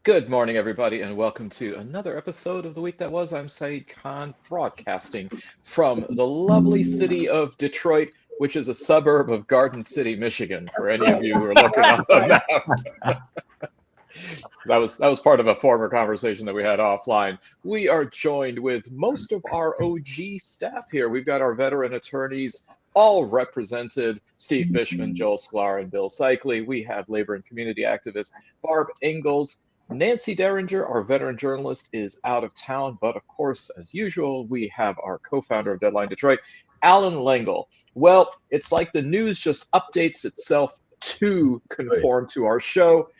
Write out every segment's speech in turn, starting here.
Good morning, everybody, and welcome to another episode of The Week That Was. I'm Saeed Khan, broadcasting from the lovely city of Detroit, which is a suburb of Garden City, Michigan, for any of you who are looking on the map. That was part of a former conversation that we had offline. We are joined with most of our OG staff here. We've got our veteran attorneys all represented: Steve Fishman, Joel Sklar, and Bill Seikaly. We have labor and community activist Barb Ingalls. Nancy Derringer, our veteran journalist, is out of town, but of course, as usual, we have our co-founder of Deadline Detroit, Allan Lengel. Well, it's like the news just updates itself to conform to our show.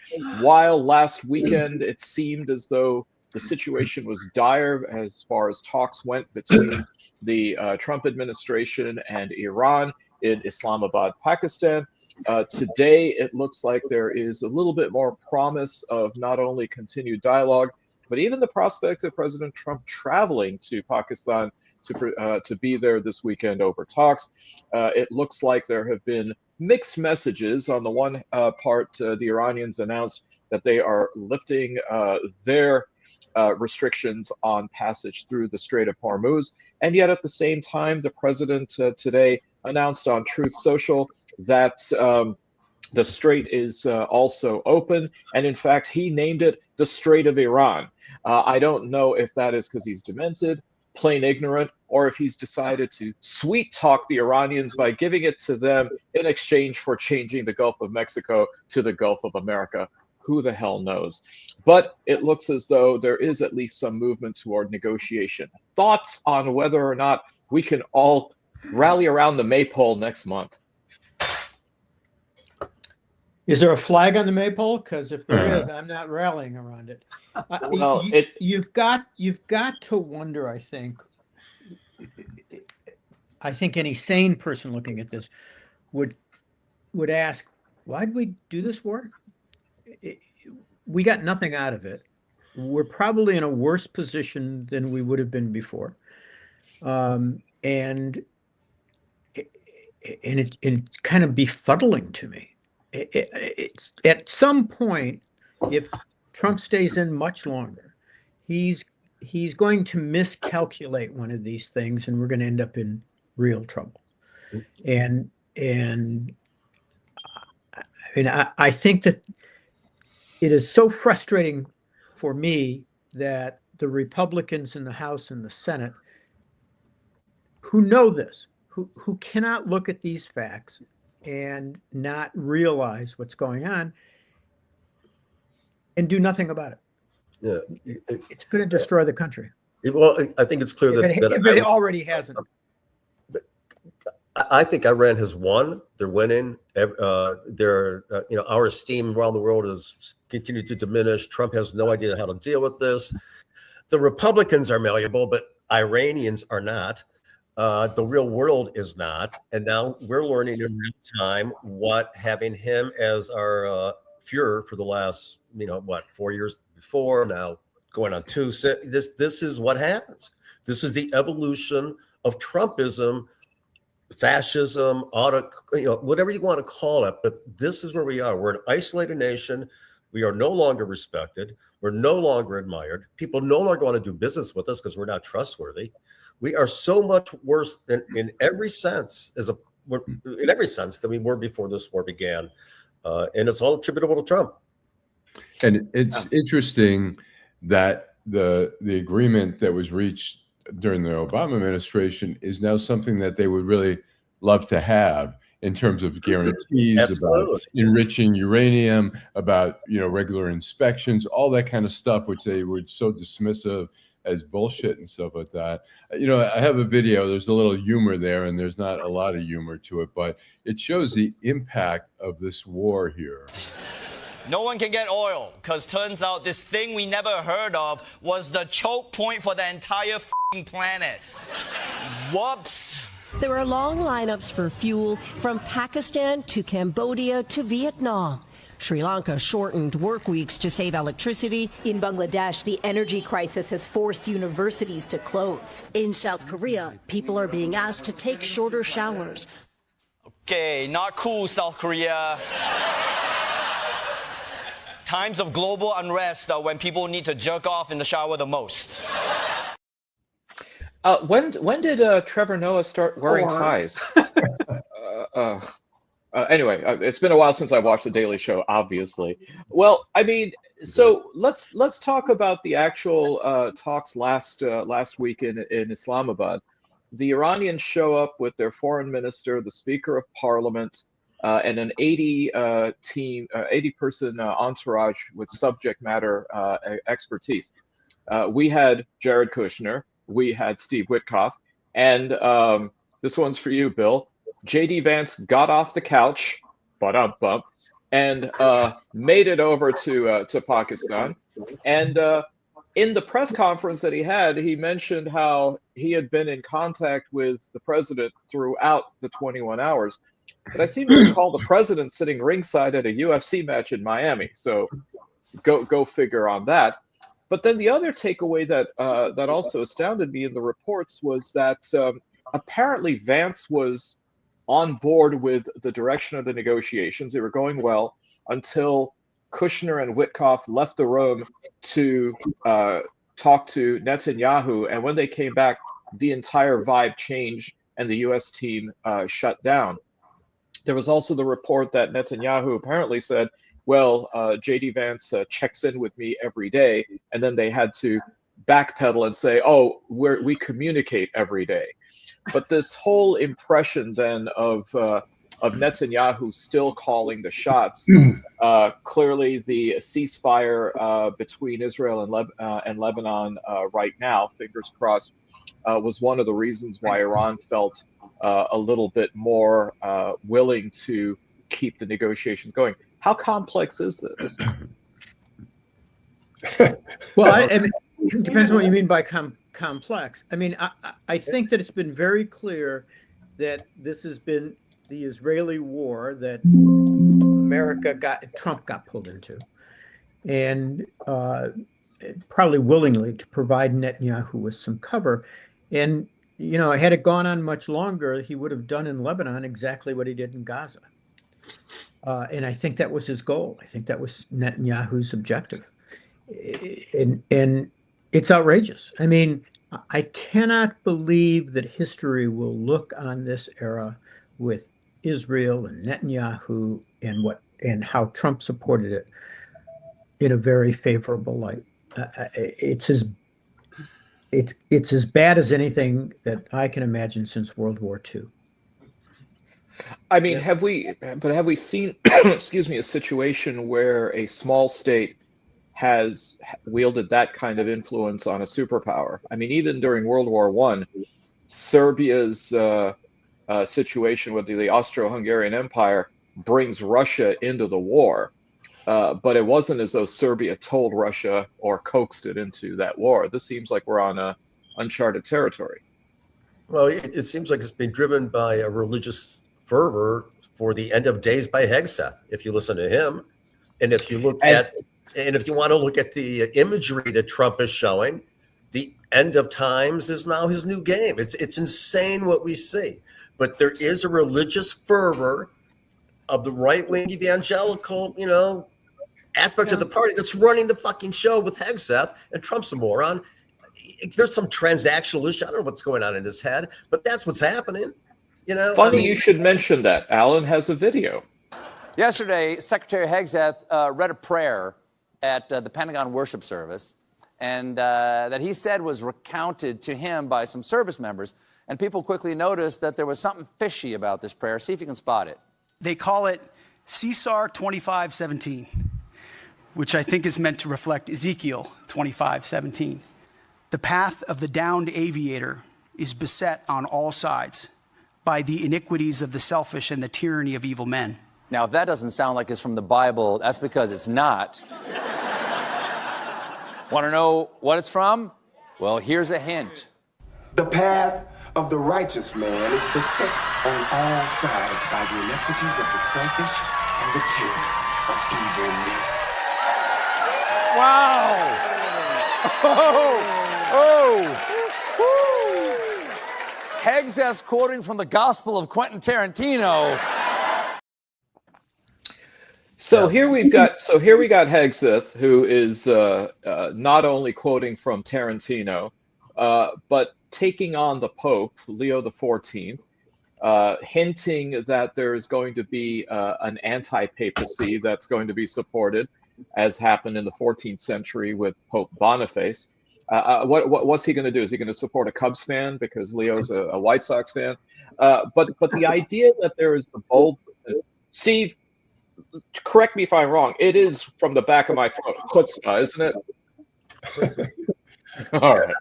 While last weekend it seemed as though the situation was dire as far as talks went between the Trump administration and Iran in Islamabad, Pakistan, today, it looks like there is a little bit more promise of not only continued dialogue, but even the prospect of President Trump traveling to Pakistan to be there this weekend over talks. It looks like there have been mixed messages. On the one part, the Iranians announced that they are lifting their restrictions on passage through the Strait of Hormuz. And yet at the same time, the president today announced on Truth Social that the strait is also open. And in fact, he named it the Strait of Iran. I don't know if that is because he's demented, plain ignorant, or if he's decided to sweet talk the Iranians by giving it to them in exchange for changing the Gulf of Mexico to the Gulf of America. Who the hell knows? But it looks as though there is at least some movement toward negotiation. Thoughts on whether or not we can all rally around the maypole next month? Is there a flag on the maypole? Because if there is, I'm not rallying around it. Well, you've got to wonder. I think any sane person looking at this would ask, why did we do this war? We got nothing out of it. We're probably in a worse position than we would have been before, and it's kind of befuddling to me. It's at some point, if Trump stays in much longer, he's going to miscalculate one of these things, and we're going to end up in real trouble. And I think that it is so frustrating for me that the Republicans in the House and the Senate, who know this, who cannot look at these facts and not realize what's going on and do nothing about it. Yeah, it's going to destroy the country. Well, I think it's clear if it already hasn't. I think Iran has won. They're winning. Our esteem around the world has continued to diminish. Trump has no idea how to deal with this. The Republicans are malleable, but Iranians are not. The real world is not. And now we're learning in real time what having him as our Fuhrer for the last, 4 years before, now going on 2. This is what happens. This is the evolution of Trumpism, fascism, whatever you want to call it. But this is where we are. We're an isolated nation. We are no longer respected. We're no longer admired. People no longer want to do business with us because we're not trustworthy. We are so much worse in every sense than we were before this war began, and it's all attributable to Trump. And it's interesting that the agreement that was reached during the Obama administration is now something that they would really love to have in terms of guarantees about enriching uranium, about regular inspections, all that kind of stuff, which they were so dismissive as bullshit and stuff like that. I have a video. There's a little humor there, and there's not a lot of humor to it, but it shows the impact of this war here. No one can get oil because turns out this thing we never heard of was the choke point for the entire planet. Whoops. There are long lineups for fuel from Pakistan to Cambodia to Vietnam. Sri Lanka shortened work weeks to save electricity. In Bangladesh, the energy crisis has forced universities to close. In South Korea, people are being asked to take shorter showers. Okay, not cool, South Korea. times of global unrest are when people need to jerk off in the shower the most. When did Trevor Noah start wearing ties? Anyway, it's been a while since I watched The Daily Show, obviously. Well, I mean, so let's talk about the actual talks last week in Islamabad. The Iranians show up with their foreign minister, the Speaker of Parliament, and an 80-person entourage with subject matter expertise. We had Jared Kushner, we had Steve Witkoff, and this one's for you, Bill. J.D. Vance got off the couch, bump, and made it over to Pakistan. And in the press conference that he had, he mentioned how he had been in contact with the president throughout the 21 hours. But I seem to recall the president sitting ringside at a UFC match in Miami. So go figure on that. But then the other takeaway that that also astounded me in the reports was that apparently Vance was on board with the direction of the negotiations. They were going well until Kushner and Witkoff left the room to talk to Netanyahu. And when they came back, the entire vibe changed and the U.S. team shut down. There was also the report that Netanyahu apparently said, well, J.D. Vance checks in with me every day. And then they had to backpedal and say, oh, we communicate every day. But this whole impression then of Netanyahu still calling the shots, clearly the ceasefire between Israel and Lebanon right now, fingers crossed, was one of the reasons why Iran felt a little bit more willing to keep the negotiations going. How complex is this? Well, I mean, it depends on what you mean by complex. I mean, I think that it's been very clear that this has been the Israeli war that Trump got pulled into, and probably willingly to provide Netanyahu with some cover. And, you know, had it gone on much longer, he would have done in Lebanon exactly what he did in Gaza. And I think that was his goal. I think that was Netanyahu's objective. And it's outrageous. I mean, I cannot believe that history will look on this era with Israel and Netanyahu and how Trump supported it in a very favorable light. It's as bad as anything that I can imagine since World War II. I mean, have we seen, excuse me, a situation where a small state has wielded that kind of influence on a superpower? I mean, even during World War I, Serbia's situation with the Austro-Hungarian Empire brings Russia into the war. But it wasn't as though Serbia told Russia or coaxed it into that war. This seems like we're on uncharted territory. Well, it seems like it's been driven by a religious fervor for the end of days by Hegseth, if you listen to him. And if you look if you want to look at the imagery that Trump is showing, the end of times is now his new game. It's insane what we see. But there is a religious fervor of the right-wing evangelical, aspect of the party that's running the fucking show with Hegseth, and Trump's a moron. There's some transactional issue. I don't know what's going on in his head, but that's what's happening. Funny you should mention that. Allan has a video. Yesterday, Secretary Hegseth read a prayer at the Pentagon worship service, and that he said was recounted to him by some service members. And people quickly noticed that there was something fishy about this prayer. See if you can spot it. They call it Caesar 25:17, which I think is meant to reflect Ezekiel 25:17. The path of the downed aviator is beset on all sides by the iniquities of the selfish and the tyranny of evil men. Now, if that doesn't sound like it's from the Bible, that's because it's not. Want to know what it's from? Well, here's a hint. The path of the righteous man is beset on all sides by the iniquities of the selfish and the tyranny of evil men. Wow! Hegseth's quoting from the Gospel of Quentin Tarantino. So here we got Hegseth, who is not only quoting from Tarantino, but taking on the Pope Leo XIV, hinting that there is going to be an anti-papacy that's going to be supported, as happened in the 14th century with Pope Boniface. What's he going to do? Is he going to support a Cubs fan because Leo's a White Sox fan? But the idea that there is the bold, Steve, correct me if I'm wrong. It is from the back of my throat, chutzpah, isn't it? All right.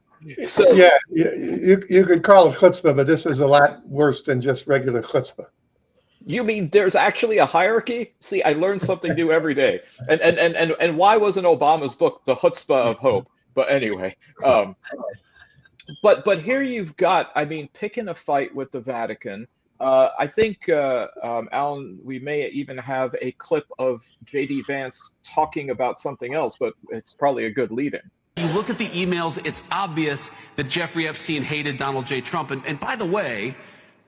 So yeah, you could call it chutzpah, but this is a lot worse than just regular chutzpah. You mean there's actually a hierarchy? See, I learn something new every day. And why wasn't Obama's book The Chutzpah of Hope? But anyway, but here you've got, I mean, picking a fight with the Vatican. I think, Allan, we may even have a clip of J.D. Vance talking about something else, but it's probably a good lead-in. You look at the emails, it's obvious that Jeffrey Epstein hated Donald J. Trump. And by the way,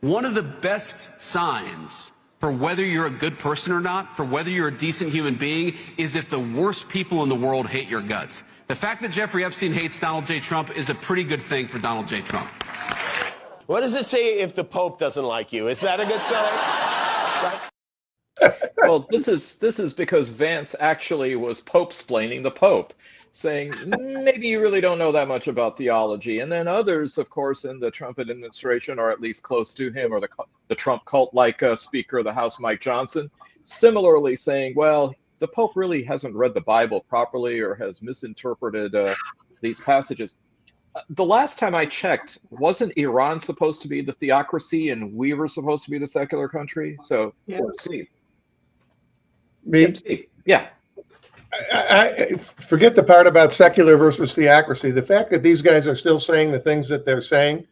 one of the best signs for whether you're a good person or not, for whether you're a decent human being, is if the worst people in the world hate your guts. The fact that Jeffrey Epstein hates Donald J. Trump is a pretty good thing for Donald J. Trump. What does it say if the Pope doesn't like you? Is that a good sign? Well, this is because Vance actually was Pope-splaining the Pope, saying maybe you really don't know that much about theology. And then others, of course, in the Trump administration, or at least close to him, or the Trump cult-like Speaker of the House, Mike Johnson, similarly saying, well, the Pope really hasn't read the Bible properly or has misinterpreted these passages. The last time I checked, wasn't Iran supposed to be the theocracy and we were supposed to be the secular country? So, yeah. Steve. Me? Steve. Yeah. I forget the part about secular versus theocracy. The fact that these guys are still saying the things that they're saying,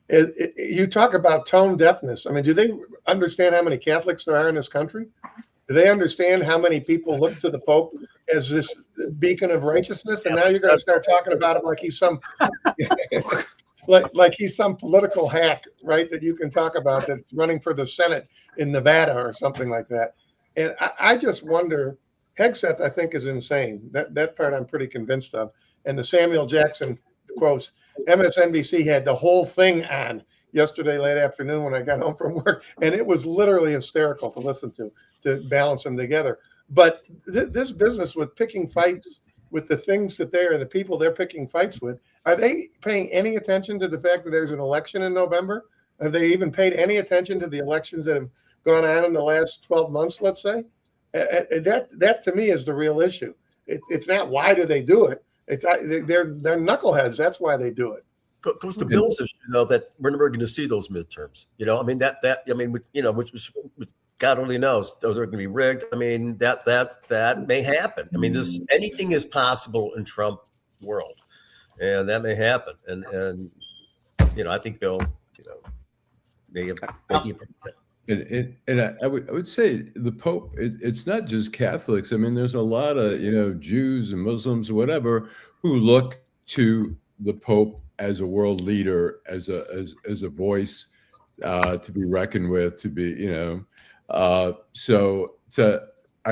you talk about tone deafness. I mean, do they understand how many Catholics there are in this country? Do they understand how many people look to the Pope as this beacon of righteousness? And now you're going to start talking about him like he's some, like he's some political hack, right? That you can talk about that's running for the Senate in Nevada or something like that. And I just wonder. Hegseth, I think, is insane. That part I'm pretty convinced of. And the Samuel Jackson quotes, MSNBC had the whole thing on yesterday late afternoon when I got home from work, and it was literally hysterical to listen to balance them together. But this business with picking fights with the things that the people they're picking fights with, are they paying any attention to the fact that there's an election in November? Have they even paid any attention to the elections that have gone on in the last 12 months, let's say? That to me is the real issue. It's not why do they do it. It's they're knuckleheads. That's why they do it. Goes to Bill's issue, that we're never going to see those midterms. I mean which God only knows those are going to be rigged. I mean that may happen. I mean anything is possible in Trump world, and that may happen. And I think Bill may be. And I would say the Pope, it's not just Catholics. I mean, there's a lot of, Jews and Muslims, whatever, who look to the Pope as a world leader, as a voice to be reckoned with, to be, I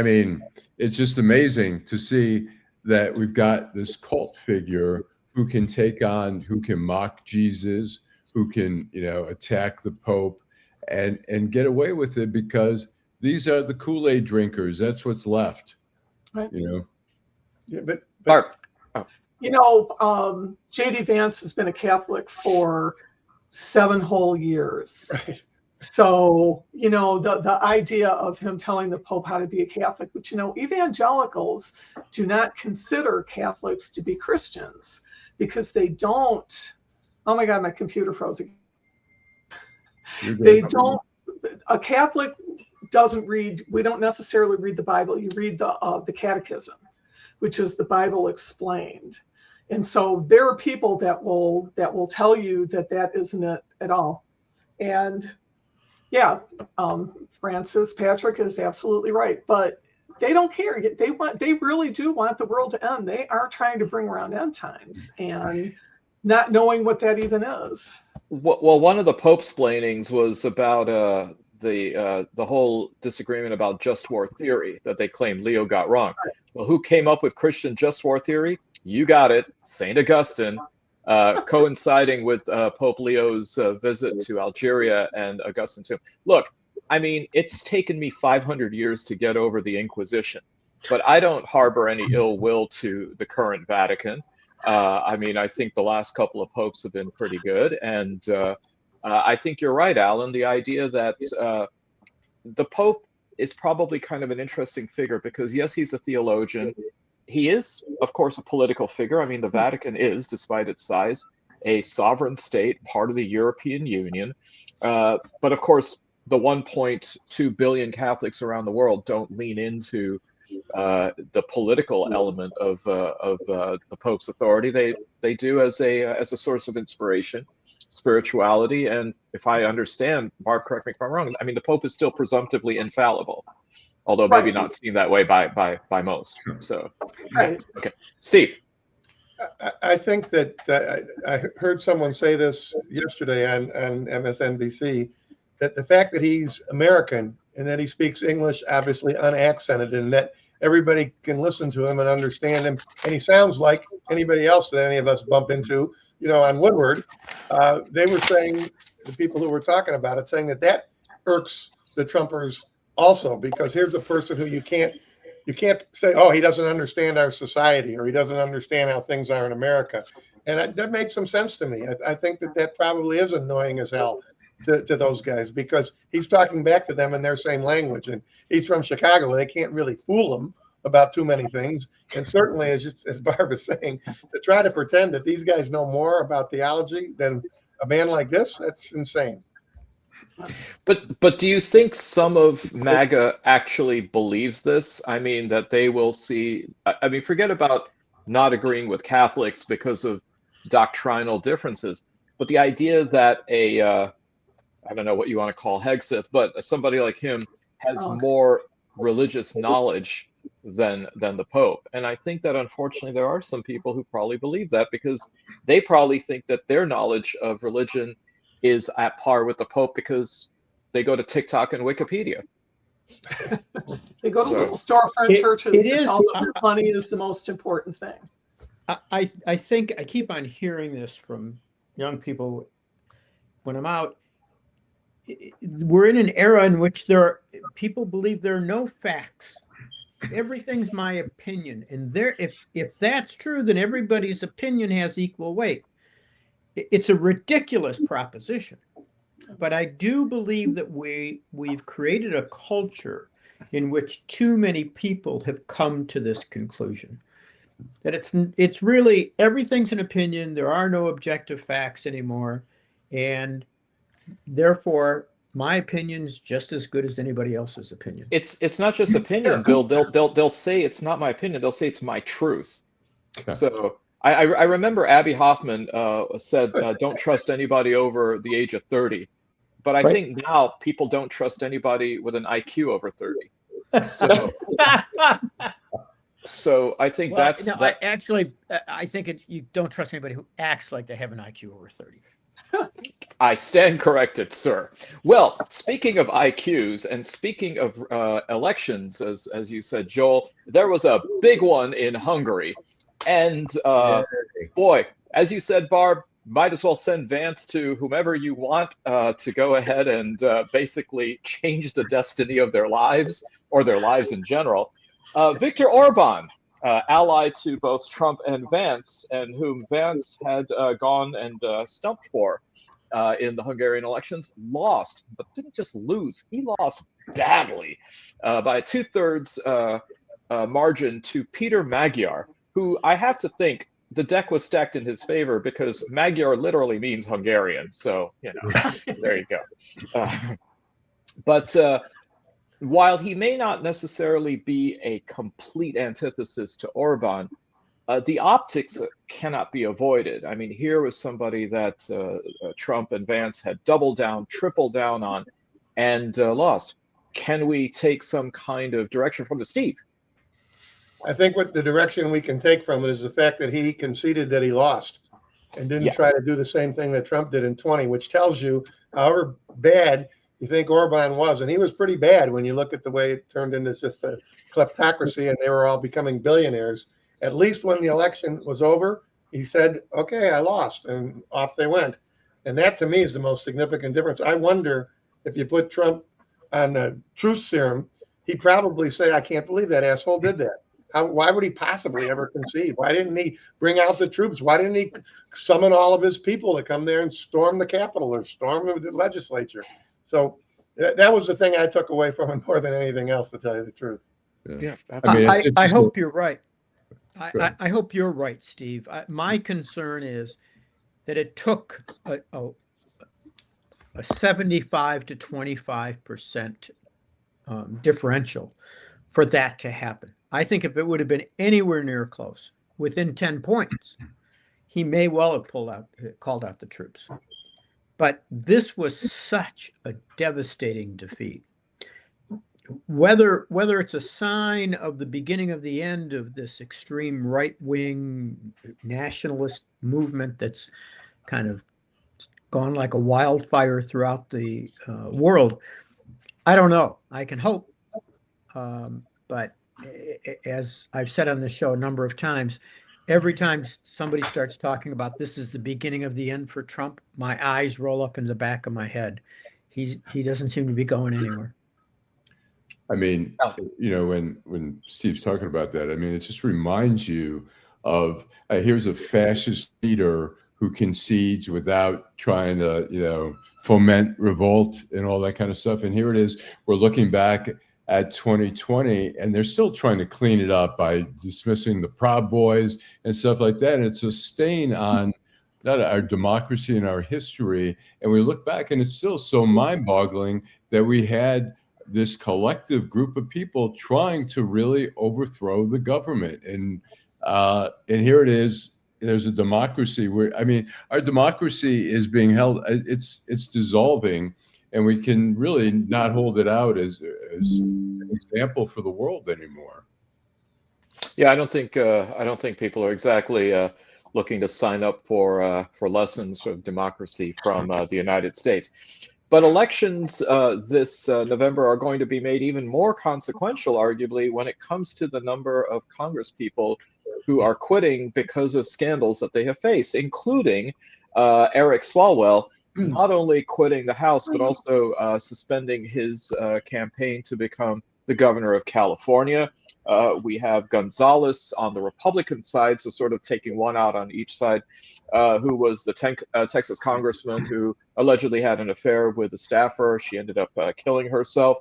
mean, it's just amazing to see that we've got this cult figure who can mock Jesus, who can, attack the Pope. And get away with it because these are the Kool-Aid drinkers. That's what's left, Right. Yeah, but Barb. J.D. Vance has been a Catholic for 7 whole years. Right. So, the idea of him telling the Pope how to be a Catholic, which, evangelicals do not consider Catholics to be Christians because they don't. Oh my God, my computer froze again. They don't. A Catholic doesn't read. We don't necessarily read the Bible. You read the Catechism, which is the Bible explained. And so there are people that will tell you that isn't it at all. And yeah, Francis Patrick is absolutely right. But they don't care. They really do want the world to end. They are trying to bring around end times and not knowing what that even is. Well, one of the Pope-splainings was about the whole disagreement about just war theory that they claim Leo got wrong. Well, who came up with Christian just war theory? You got it, Saint Augustine, coinciding with Pope Leo's visit to Algeria and Augustine's tomb. Look, I mean, it's taken me 500 years to get over the Inquisition, but I don't harbor any ill will to the current Vatican. I mean, I think the last couple of popes have been pretty good, and I think you're right, Alan. The idea that the Pope is probably kind of an interesting figure because, yes, he's a theologian. He is, of course, a political figure. I mean, the Vatican is, despite its size, a sovereign state, part of the European Union. But of course, the 1.2 billion Catholics around the world don't lean into the political element of the Pope's authority. They do as a source of inspiration, spirituality, and if I understand, Barb, correct me if I'm wrong, I mean, the Pope is still presumptively infallible, although maybe not seen that way by most. So, okay, Steve. I think that I heard someone say this yesterday on MSNBC, that the fact that he's American and that he speaks English, obviously unaccented, and that everybody can listen to him and understand him, and he sounds like anybody else that any of us bump into, you know, on Woodward. They were saying, the people who were talking about it, saying that irks the Trumpers also, because here's a person who you can't say, oh, he doesn't understand our society or he doesn't understand how things are in America. And that makes some sense to me. I think that probably is annoying as hell to those guys, because he's talking back to them in their same language, and he's from Chicago. They can't really fool him about too many things. And certainly, as Barb is saying, to try to pretend that these guys know more about theology than a man like this, that's insane. But do you think some of MAGA actually believes this? I mean, that they will see, I mean, forget about not agreeing with Catholics because of doctrinal differences, but the idea that I don't know what you want to call Hegseth, but somebody like him has more religious knowledge than the Pope. And I think that unfortunately there are some people who probably believe that, because they probably think that their knowledge of religion is at par with the Pope because they go to TikTok and Wikipedia. They go to little storefront churches and tell them that money is the most important thing. I think I keep on hearing this from young people when I'm out. We're in an era in which people believe there are no facts. Everything's my opinion, and if that's true, then everybody's opinion has equal weight. It's a ridiculous proposition, but I do believe that we've created a culture in which too many people have come to this conclusion, that it's really everything's an opinion. There are no objective facts anymore, and therefore my opinion's just as good as anybody else's opinion. It's not just opinion, Bill. They'll say it's not my opinion. They'll say it's my truth. So I remember Abby Hoffman said, "Don't trust anybody over the age of 30." But I think now people don't trust anybody with an IQ over 30. So I think I think you don't trust anybody who acts like they have an IQ over 30. I stand corrected, sir. Well, speaking of IQs and speaking of elections, as you said, Joel, there was a big one in Hungary. And boy, as you said, Barb, might as well send Vance to whomever you want to go ahead and basically change the destiny of their lives, or their lives in general. Viktor Orbant, ally to both Trump and Vance, and whom Vance had gone and stumped for in the Hungarian elections, lost, but didn't just lose. He lost badly by a 2/3 margin to Peter Magyar, who I have to think the deck was stacked in his favor, because Magyar literally means Hungarian. So, you know, there you go. But while he may not necessarily be a complete antithesis to Orban, the optics cannot be avoided. I mean, here was somebody that Trump and Vance had doubled down, tripled down on, and lost. Can we take some kind of direction from the Steve? I think what the direction we can take from it is the fact that he conceded that he lost and didn't try to do the same thing that Trump did in 20, which tells you, however bad you think Orban was, and he was pretty bad when you look at the way it turned into just a kleptocracy and they were all becoming billionaires. At least when the election was over, he said, okay, I lost, and off they went. And that to me is the most significant difference. I wonder if you put Trump on the truth serum, he'd probably say, I can't believe that asshole did that. Why would he possibly ever concede? Why didn't he bring out the troops? Why didn't he summon all of his people to come there and storm the Capitol or storm the legislature? So that was the thing I took away from it more than anything else, to tell you the truth. Yeah, I hope you're right. I hope you're right, Steve. My concern is that it took a 75 to 25% differential for that to happen. I think if it would have been anywhere near close, within 10 points, he may well have called out the troops. But this was such a devastating defeat. Whether it's a sign of the beginning of the end of this extreme right-wing nationalist movement that's kind of gone like a wildfire throughout the world, I don't know. I can hope. But as I've said on this show a number of times, every time somebody starts talking about this is the beginning of the end for Trump, my eyes roll up in the back of my head. He doesn't seem to be going anywhere. I mean, you know, when Steve's talking about that, I mean, it just reminds you of here's a fascist leader who concedes without trying to, you know, foment revolt and all that kind of stuff. And here it is, we're looking back at 2020, and they're still trying to clean it up by dismissing the Proud Boys and stuff like that. And it's a stain on not our democracy and our history. And we look back, and it's still so mind-boggling that we had this collective group of people trying to really overthrow the government. And here it is. There's a democracy where, I mean, our democracy is being held, it's dissolving, and we can really not hold it out as an example for the world anymore. Yeah, I don't think people are exactly looking to sign up for lessons of democracy from the United States. But elections this November are going to be made even more consequential, arguably, when it comes to the number of Congresspeople who are quitting because of scandals that they have faced, including Eric Swalwell, not only quitting the House, but also suspending his campaign to become the governor of California. We have Gonzalez on the Republican side, so sort of taking one out on each side, who was the Texas congressman who allegedly had an affair with a staffer. She ended up killing herself.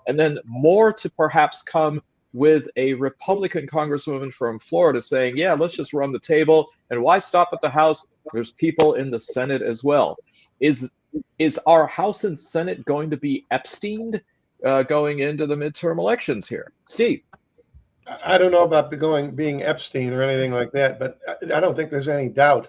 And then more to perhaps come with a Republican congresswoman from Florida saying, yeah, let's just run the table. And why stop at the House? There's people in the Senate as well. Is our House and Senate going to be Epsteined going into the midterm elections here? Steve? I don't know about being Epstein or anything like that, but I don't think there's any doubt,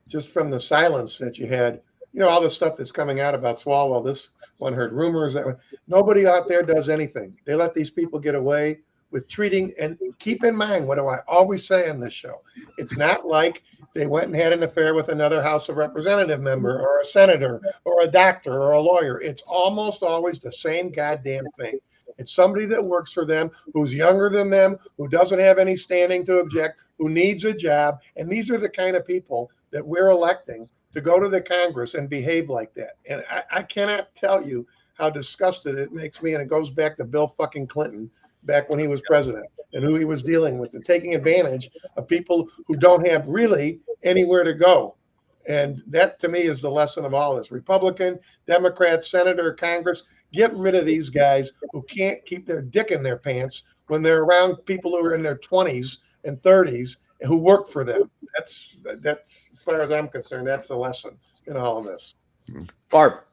just from the silence that you had, you know, all the stuff that's coming out about Swalwell. This one heard rumors that nobody out there does anything. They let these people get away with treating, and keep in mind, what do I always say on this show? It's not like they went and had an affair with another House of Representative member or a senator or a doctor or a lawyer. It's almost always the same goddamn thing. It's somebody that works for them, who's younger than them, who doesn't have any standing to object, who needs a job. And these are the kind of people that we're electing to go to the Congress and behave like that. And I cannot tell you how disgusted it makes me. And it goes back to Bill fucking Clinton, back when he was president, and who he was dealing with, and taking advantage of people who don't have really anywhere to go. And that, to me, is the lesson of all this. Republican, Democrat, Senator, Congress, get rid of these guys who can't keep their dick in their pants when they're around people who are in their 20s and 30s and who work for them. That's as far as I'm concerned, that's the lesson in all of this. Barb.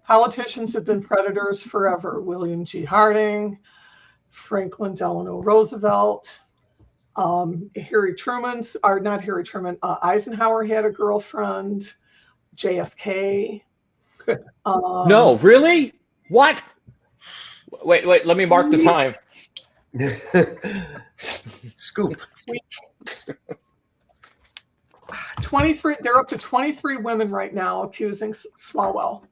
Politicians have been predators forever. William G. Harding, Franklin Delano Roosevelt, Eisenhower had a girlfriend, JFK. No, really? What? Wait, let me mark the time. Scoop. 23. They're up to 23 women right now accusing Swalwell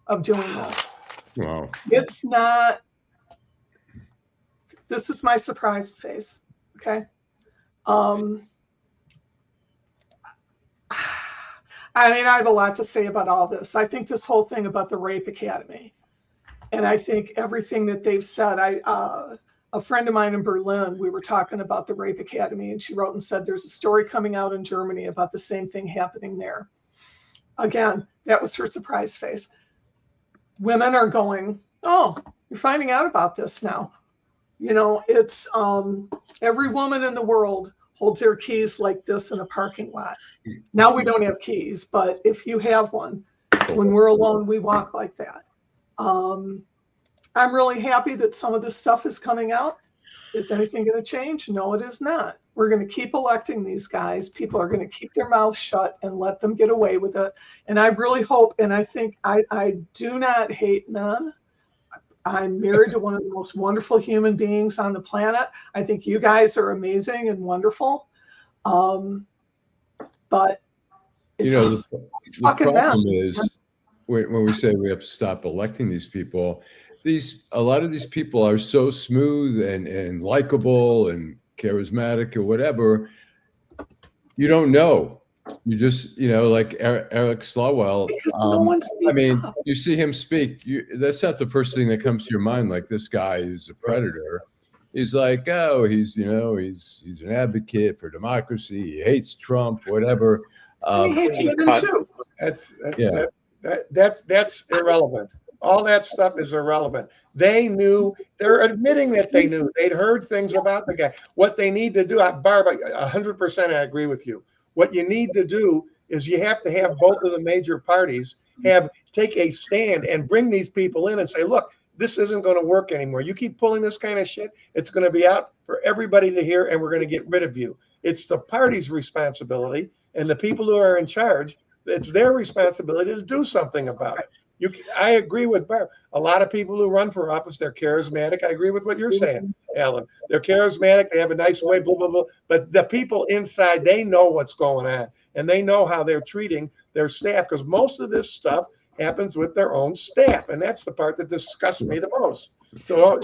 of doing this. Wow. It's not. This is my surprise face. Okay. I mean, I have a lot to say about all this. I think this whole thing about the Rape Academy, and I think everything that they've said. A friend of mine in Berlin, we were talking about the Rape Academy, and she wrote and said there's a story coming out in Germany about the same thing happening there. Again, that was her surprise face. Women are going, oh, you're finding out about this now. You know, it's every woman in the world holds their keys like this in a parking lot. Now we don't have keys, but if you have one, when we're alone, we walk like that. I'm really happy that some of this stuff is coming out. Is anything going to change? No, it is not. We're going to keep electing these guys. People are going to keep their mouths shut and let them get away with it. And I really hope, and I think I do not hate men. I'm married to one of the most wonderful human beings on the planet. I think you guys are amazing and wonderful. But it's, the fucking problem men. is when we say we have to stop electing these people, a lot of these people are so smooth and likable and charismatic or whatever. You don't know. You just, like Eric Swalwell. I mean, you see him speak. That's not the first thing that comes to your mind. Like, this guy is a predator. He's like, oh, he's an advocate for democracy. He hates Trump, whatever. He hates women too. That's irrelevant. All that stuff is irrelevant. They knew. They're admitting that they knew. They'd heard things about the guy. What they need to do, Barb, 100%, I agree with you. What you need to do is you have to have both of the major parties take a stand and bring these people in and say, look, this isn't going to work anymore. You keep pulling this kind of shit, it's going to be out for everybody to hear, and we're going to get rid of you. It's the party's responsibility, and the people who are in charge, it's their responsibility to do something about it. I agree with Barb. A lot of people who run for office, they're charismatic. I agree with what you're saying, Alan. They're charismatic. They have a nice way, blah, blah, blah. But the people inside, they know what's going on, and they know how they're treating their staff, because most of this stuff happens with their own staff, and that's the part that disgusts me the most. So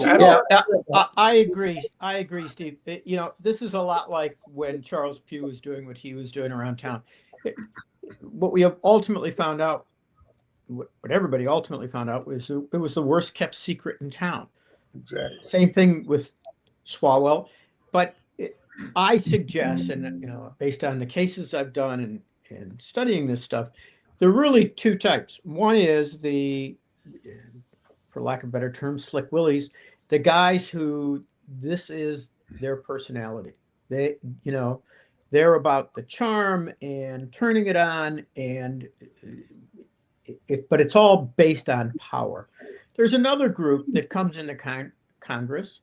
I agree. I agree, Steve. This is a lot like when Charles Pugh was doing what he was doing around town. What we have ultimately found out, what everybody ultimately found out, was it was the worst kept secret in town. Exactly. Same thing with Swalwell. But I suggest, and based on the cases I've done and studying this stuff, there are really two types. One is for lack of a better term, slick willies, the guys who this is their personality. They're about the charm and turning it on, but it's all based on power. There's another group that comes into Congress,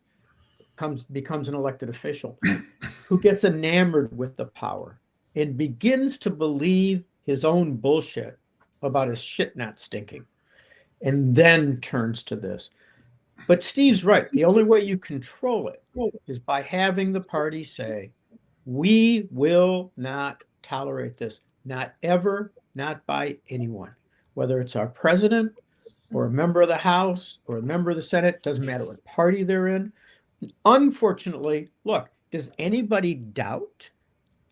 becomes an elected official, who gets enamored with the power and begins to believe his own bullshit about his shit not stinking, and then turns to this. But Steve's right. The only way you control it is by having the party say, we will not tolerate this, not ever, not by anyone. Whether it's our president or a member of the House or a member of the Senate, doesn't matter what party they're in. Unfortunately, look, does anybody doubt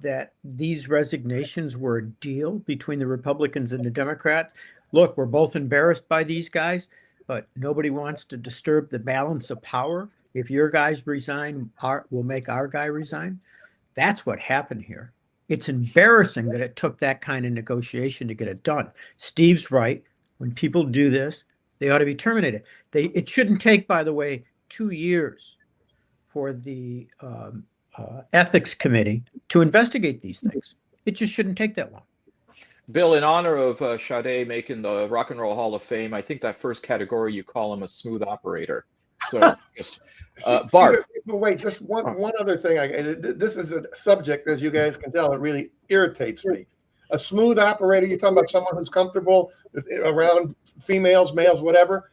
that these resignations were a deal between the Republicans and the Democrats? Look, we're both embarrassed by these guys, but nobody wants to disturb the balance of power. If your guys resign, we'll make our guy resign. That's what happened here. It's embarrassing that it took that kind of negotiation to get it done. Steve's right. When people do this, they ought to be terminated. It shouldn't take, by the way, 2 years for the ethics committee to investigate these things. It just shouldn't take that long. Bill, in honor of Sade making the Rock and Roll Hall of Fame, I think that first category you call him a smooth operator. So just Barb. Wait, just one other thing. This is a subject, as you guys can tell, it really irritates me. A smooth operator, you're talking about someone who's comfortable around females, males, whatever.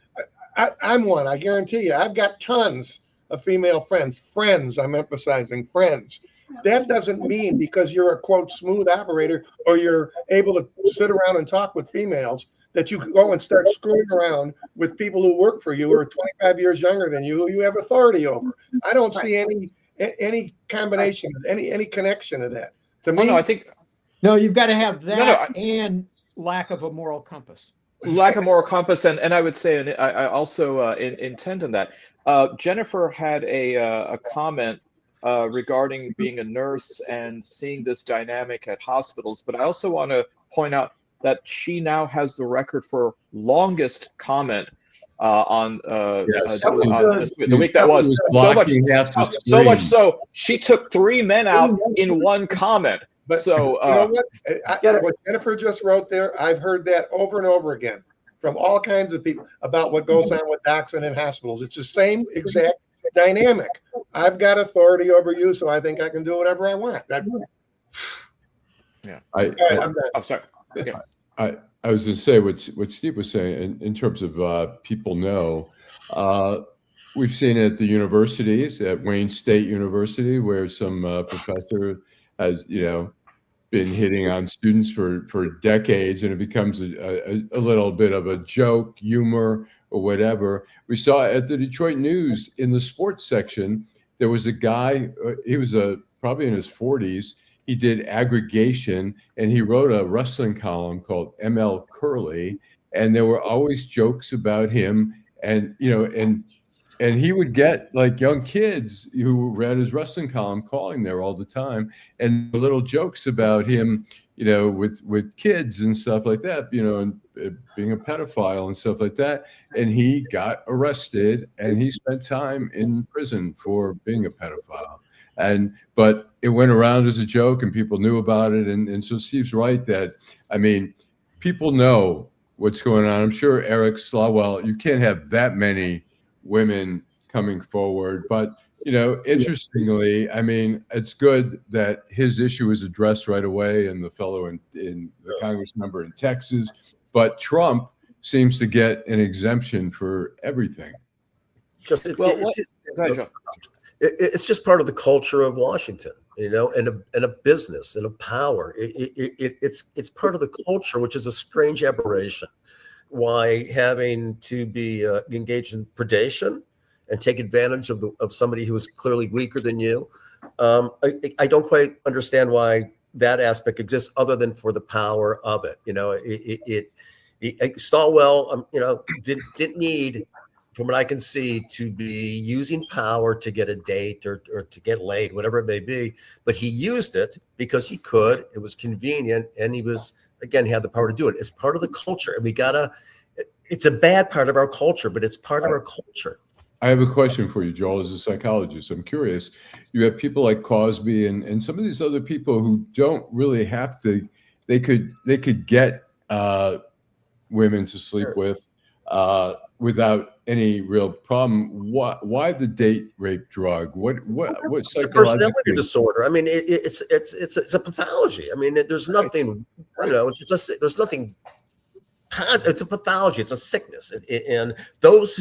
I'm one, I guarantee you. I've got tons of female friends. Friends, I'm emphasizing friends. That doesn't mean because you're a quote smooth operator or you're able to sit around and talk with females that you go and start screwing around with people who work for you who are 25 years younger than you, who you have authority over. I don't see any combination, any connection to that. To me, no, I think no, you've got to have that and lack of a moral compass. Lack of moral compass, and I would say, and I also intend on that. Jennifer had a comment regarding being a nurse and seeing this dynamic at hospitals, but I also want to point out that she now has the record for longest comment on the week that was. So much so she took 3 men out in one comment. But so you know what Jennifer just wrote there, I've heard that over and over again from all kinds of people about what goes on with dachshund in hospitals. It's the same exact dynamic. I've got authority over you, so I think I can do whatever I want. Yeah. I'm sorry. Yeah. I was going to say what Steve was saying in terms of people know. We've seen it at the universities, at Wayne State University, where some professor has, been hitting on students for decades, and it becomes a little bit of a joke, humor, or whatever. We saw at the Detroit News in the sports section, there was a guy, he was probably in his 40s. He did aggregation, and he wrote a wrestling column called ML Curly, and there were always jokes about him, and he would get like young kids who read his wrestling column calling there all the time, and little jokes about him, with kids and stuff like that, and being a pedophile and stuff like that. And he got arrested, and he spent time in prison for being a pedophile. But it went around as a joke, and people knew about it. And so Steve's right that, people know what's going on. I'm sure Eric Slawell, you can't have that many women coming forward, but interestingly, it's good that his issue is addressed right away, and the fellow in the Congress member in Texas, but Trump seems to get an exemption for everything. It's just part of the culture of Washington, and a business and a power. It's part of the culture, which is a strange aberration. Why having to be engaged in predation and take advantage of somebody who is clearly weaker than you? I don't quite understand why that aspect exists, other than for the power of it. Stalwell, didn't need, from what I can see, to be using power to get a date or to get laid, whatever it may be. But he used it because he could. It was convenient, and he was, again, he had the power to do it. It's part of the culture, and it's a bad part of our culture, but it's part of our culture. I have a question for you, Joel, as a psychologist. I'm curious. You have people like Cosby and some of these other people who don't really have to. They could get women to sleep with without any real problem. Why the date rape drug? What it's a personality disorder. It's a pathology. There's nothing. There's nothing. It's a pathology. It's a sickness, and it's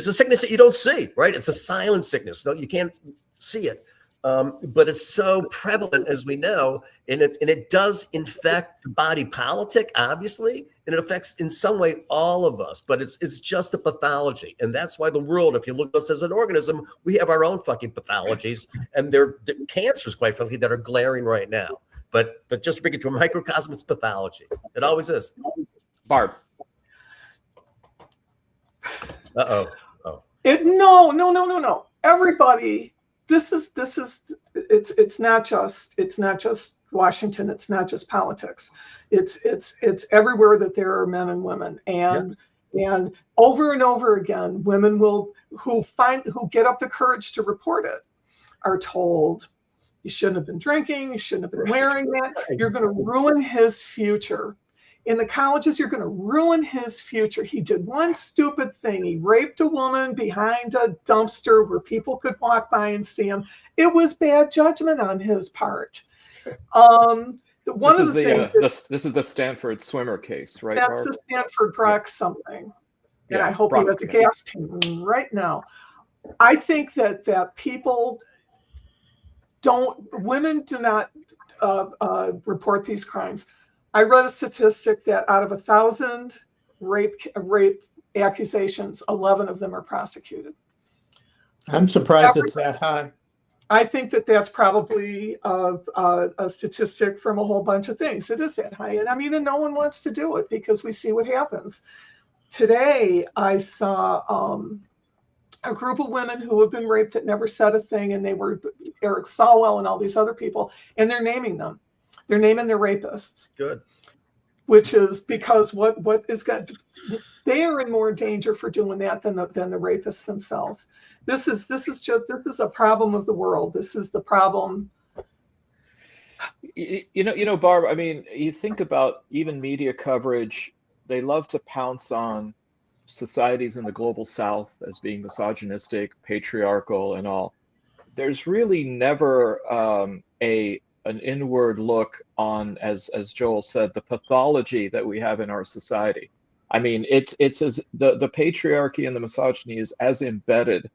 a sickness that you don't see, right? It's a silent sickness. No, you can't see it, but it's so prevalent, as we know, and it does infect the body politic, obviously, and it affects in some way all of us. But it's just a pathology, and that's why the world, if you look at us as an organism, we have our own fucking pathologies, and they're cancers, quite frankly, that are glaring right now. But just to bring it to a microcosm, it's pathology. It always is. Barb. Oh. No. Everybody, it's not just Washington. It's not just politics. It's everywhere that there are men and women, and over and over again, women who get up the courage to report it are told, you shouldn't have been drinking, you shouldn't have been wearing that. You're going to ruin his future. In the colleges, you're going to ruin his future. He did one stupid thing. He raped a woman behind a dumpster where people could walk by and see him. It was bad judgment on his part. This is the Stanford swimmer case, right? That's Barb? The Stanford Brock something. And I hope he has a gas pin right now. I think that women do not report these crimes. I read a statistic that out of 1,000 rape accusations, 11 of them are prosecuted. I'm surprised it's that high. I think that's probably a statistic from a whole bunch of things. It is that high. And I mean, and no one wants to do it because we see what happens. Today, I saw a group of women who have been raped that never said a thing, and they were Eric Swalwell and all these other people, and they're naming them. They're naming their rapists. Good. Which is because they are in more danger for doing that than the rapists themselves. This is a problem of the world. This is the problem. You know, Barb, I mean, you think about even media coverage, they love to pounce on societies in the global South as being misogynistic, patriarchal, and all. There's really never an inward look on, as Joel said, the pathology that we have in our society. I mean, it's as the patriarchy and the misogyny is as embedded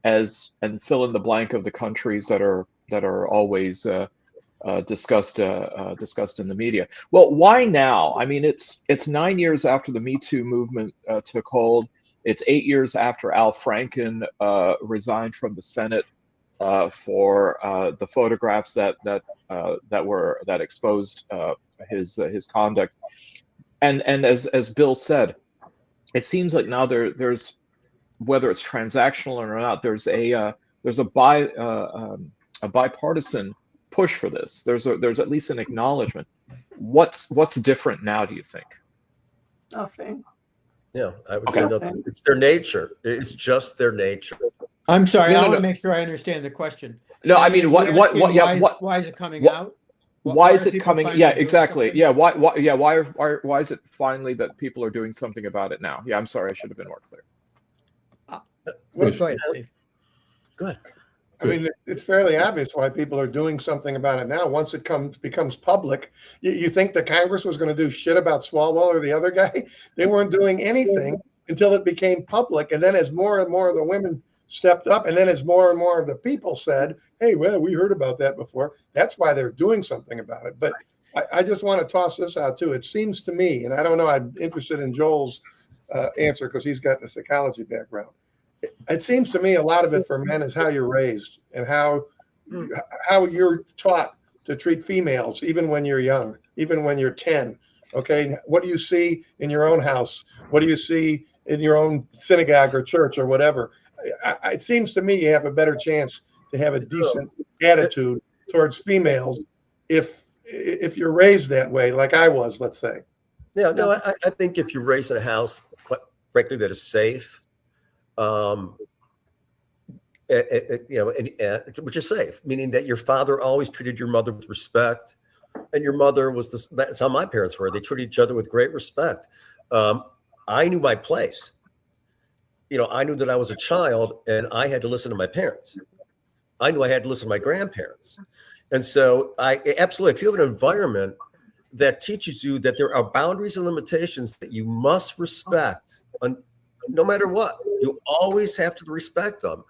as, and fill in the blank of the countries that are always discussed in the media. Well, why now? I mean, it's 9 years after the Me Too movement took hold. It's 8 years after Al Franken resigned from the Senate for the photographs that exposed his conduct. And as Bill said, it seems like now there's, whether it's transactional or not, there's a bipartisan push for this. There's at least an acknowledgement. What's different now, do you think? Nothing. Yeah, I would say nothing. It's their nature. It's just their nature. I'm sorry. I want to make sure I understand the question. No, I mean, why is it coming out? Why is it coming? Yeah, exactly. Yeah, why is it finally that people are doing something about it now? Yeah, I'm sorry, I should have been more clear. Go ahead, Steve. Good. I mean, it's fairly obvious why people are doing something about it now. Once it becomes public, you think the Congress was going to do shit about Swalwell or the other guy? They weren't doing anything until it became public. And then as more and more of the women stepped up, and then as more and more of the people said, hey, well, we heard about that before. That's why they're doing something about it. But I just want to toss this out too. It seems to me, and I don't know, I'm interested in Joel's answer because he's got the psychology background. It seems to me a lot of it for men is how you're raised and how you're taught to treat females, even when you're young, even when you're 10. Okay, what do you see in your own house? What do you see in your own synagogue or church or whatever? It seems to me you have a better chance to have a decent attitude towards females if you're raised that way, like I was, let's say. Yeah, no, I think if you're raised in a house, quite frankly, that is safe, which is safe, meaning that your father always treated your mother with respect, and your mother was that's how my parents were. They treated each other with great respect. I knew my place. I knew that I was a child and I had to listen to my parents. I knew I had to listen to my grandparents. And so absolutely, if you have an environment that teaches you that there are boundaries and limitations that you must respect, no matter what, you always have to respect them.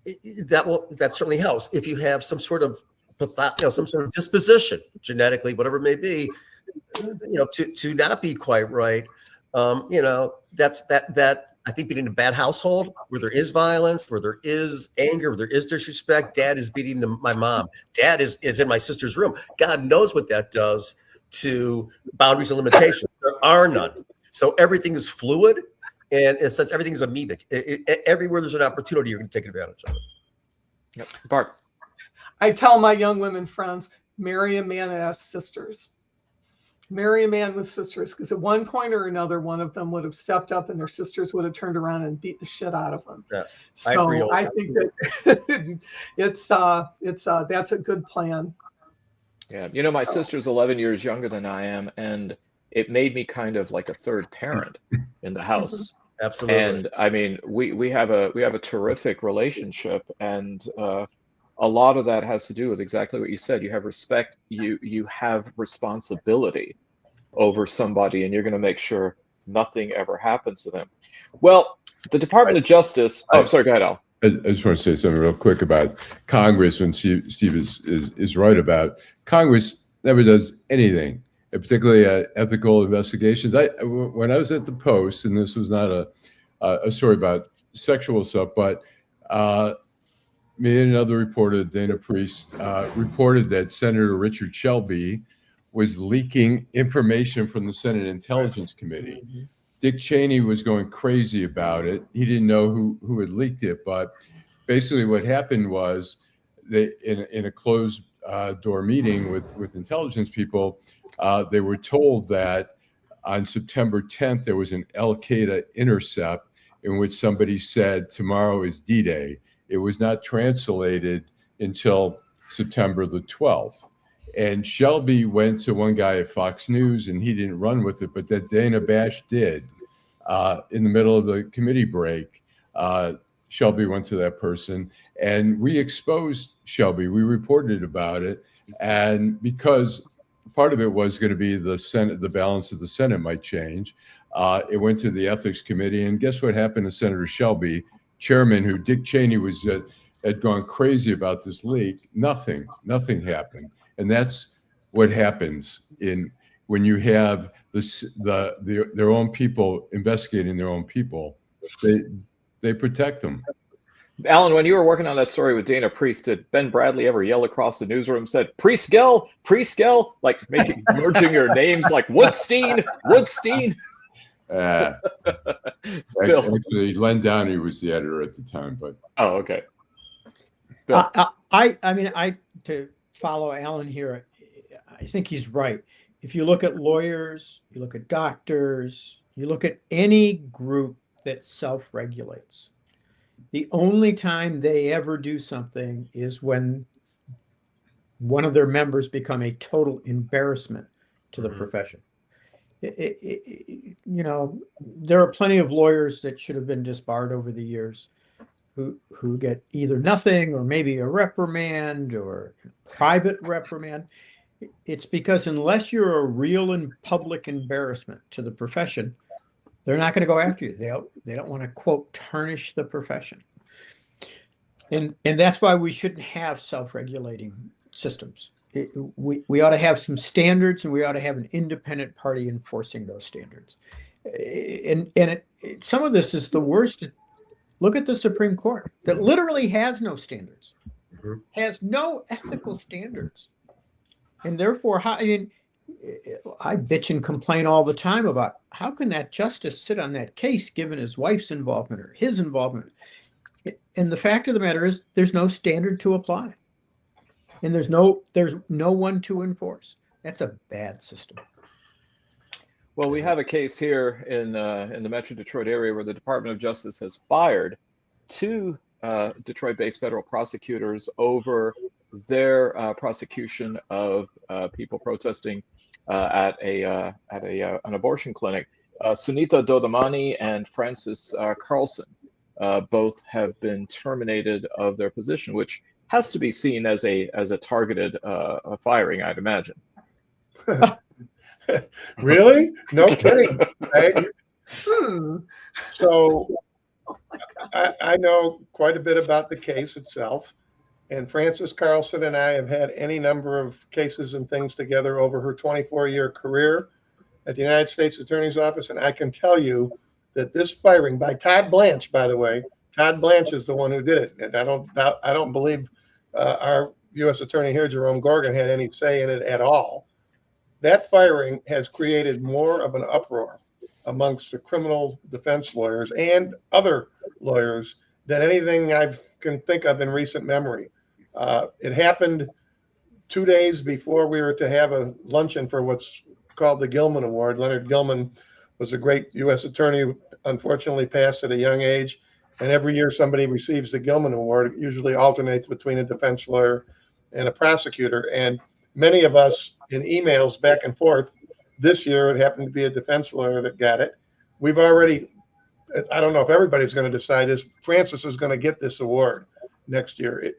That certainly helps. If you have some sort of some sort of disposition, genetically, whatever it may be, to not be quite right, that's that. I think being in a bad household where there is violence, where there is anger, where there is disrespect, dad is beating my mom, dad is in my sister's room. God knows what that does to boundaries and limitations. There are none. So everything is fluid, and it says everything is amoebic. Everywhere there's an opportunity, you're going to take advantage of it. Yep. Barb. I tell my young women friends, marry a man that has sisters. Marry a man with sisters, because at one point or another, one of them would have stepped up and their sisters would have turned around and beat the shit out of them. Yeah, so I think that that's a good plan. Yeah, my sister's 11 years younger than I am, and it made me kind of like a third parent in the house. Absolutely. And I mean, we have a terrific relationship, and a lot of that has to do with exactly what you said. You have respect, you have responsibility over somebody, and you're going to make sure nothing ever happens to them. Well, the Department of Justice. Oh, sorry, go ahead, Al. I just want to say something real quick about Congress. When Steve is right about Congress never does anything, particularly ethical investigations. When I was at the Post, and this was not a story about sexual stuff, but me and another reporter, Dana Priest, reported that Senator Richard Shelby was leaking information from the Senate Intelligence Committee. Dick Cheney was going crazy about it. He didn't know who had leaked it, but basically what happened was they, in a closed door meeting with intelligence people, they were told that on September 10th, there was an Al-Qaeda intercept in which somebody said tomorrow is D-Day. It was not translated until September the 12th. And Shelby went to one guy at Fox News, and he didn't run with it, but that Dana Bash did. In the middle of the committee break, Shelby went to that person, and we exposed Shelby. We reported about it, and because part of it was going to be the Senate, the balance of the Senate might change, it went to the Ethics Committee, and guess what happened to Senator Shelby, chairman, who Dick Cheney had gone crazy about this leak? Nothing happened. And that's what happens when you have their own people investigating their own people. They protect them. Allan, when you were working on that story with Dana Priest, did Ben Bradley ever yell across the newsroom, said, Priest-Gell, like merging your names like Woodstein? Actually, Len Downey was the editor at the time, but. Oh, okay. To follow Allan here, I think he's right. If you look at lawyers, you look at doctors, you look at any group that self-regulates, the only time they ever do something is when one of their members become a total embarrassment to the profession. There are plenty of lawyers that should have been disbarred over the years who get either nothing or maybe a reprimand or private reprimand. It's because unless you're a real and public embarrassment to the profession, they're not going to go after you. They don't want to, quote, tarnish the profession. And that's why we shouldn't have self-regulating systems. We ought to have some standards, and we ought to have an independent party enforcing those standards. Some of this is the worst. Look at the Supreme Court that literally has no standards, has no ethical standards. And therefore, I bitch and complain all the time about how can that justice sit on that case given his wife's involvement or his involvement. And the fact of the matter is there's no standard to apply. And there's no one to enforce. That's a bad system. Well, we have a case here in the Metro Detroit area where the Department of Justice has fired two Detroit-based federal prosecutors over their prosecution of people protesting at an abortion clinic. Sunita Dodamani and Francis Carlson both have been terminated of their position, which has to be seen as a targeted firing, I'd imagine. Really? No kidding. Right? So I know quite a bit about the case itself. And Frances Carlson and I have had any number of cases and things together over her 24-year career at the United States Attorney's Office. And I can tell you that this firing by Todd Blanche, by the way, Todd Blanche is the one who did it. And I don't believe our U.S. Attorney here, Jerome Gorgon, had any say in it at all. That firing has created more of an uproar amongst the criminal defense lawyers and other lawyers than anything I can think of in recent memory. It happened 2 days before we were to have a luncheon for what's called the Gilman Award. Leonard Gilman was a great U.S. attorney who unfortunately passed at a young age. And every year somebody receives the Gilman Award. It usually alternates between a defense lawyer and a prosecutor. And many of us in emails back and forth, this year it happened to be a defense lawyer that got it. We've already, I don't know if everybody's going to decide this, Francis is going to get this award next year.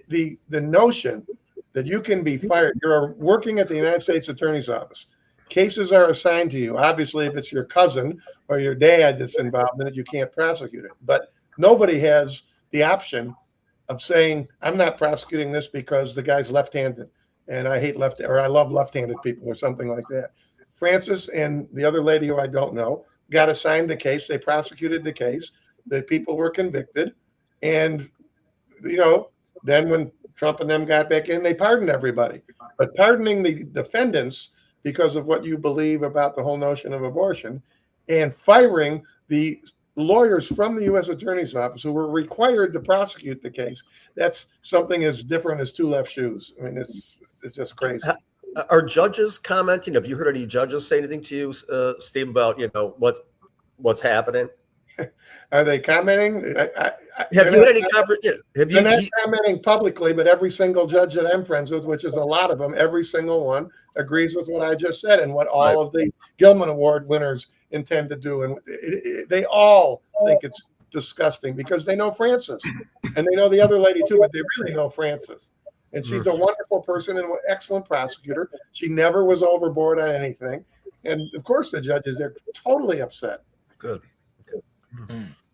The notion that you can be fired, you're working at the United States Attorney's Office. Cases are assigned to you. Obviously, if it's your cousin or your dad that's involved in it, you can't prosecute it. But nobody has the option of saying, I'm not prosecuting this because the guy's left-handed and I hate or I love left-handed people or something like that. Francis and the other lady who I don't know got assigned the case. They prosecuted the case. The people were convicted. And, then when Trump and them got back in, they pardoned everybody. But pardoning the defendants because of what you believe about the whole notion of abortion and firing the lawyers from the U.S. Attorney's Office who were required to prosecute the case, that's something as different as two left shoes. I mean, it's just crazy. Are judges commenting? Have you heard any judges say anything to you, Steve, about what's happening? Are they commenting? Have you had any They're not commenting publicly, but every single judge that I'm friends with, which is a lot of them, every single one agrees with what I just said and what all of the Gilman Award winners intend to do. And they all think it's disgusting because they know Francis and they know the other lady too, but they really know Francis. And she's a wonderful person and an excellent prosecutor. She never was overboard on anything. And of course the judges, they're totally upset. Good.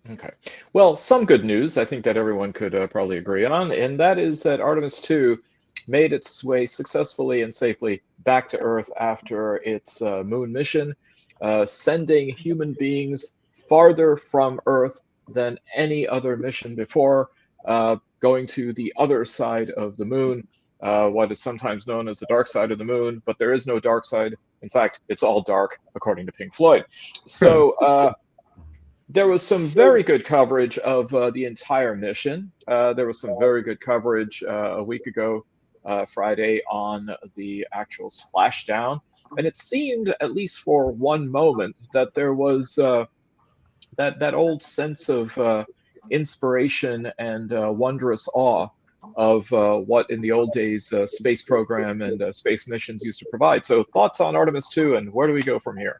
Okay. Well, some good news I think that everyone could probably agree on, and that is that Artemis II made its way successfully and safely back to Earth after its moon mission, sending human beings farther from Earth than any other mission before, going to the other side of the moon, what is sometimes known as the dark side of the moon, but there is no dark side. In fact, it's all dark, according to Pink Floyd. So there was some very good coverage of the entire mission. There was some very good coverage a week ago, Friday, on the actual splashdown. And it seemed, at least for one moment, that there was that old sense of inspiration and wondrous awe of what in the old days space program and space missions used to provide. So thoughts on Artemis II and where do we go from here?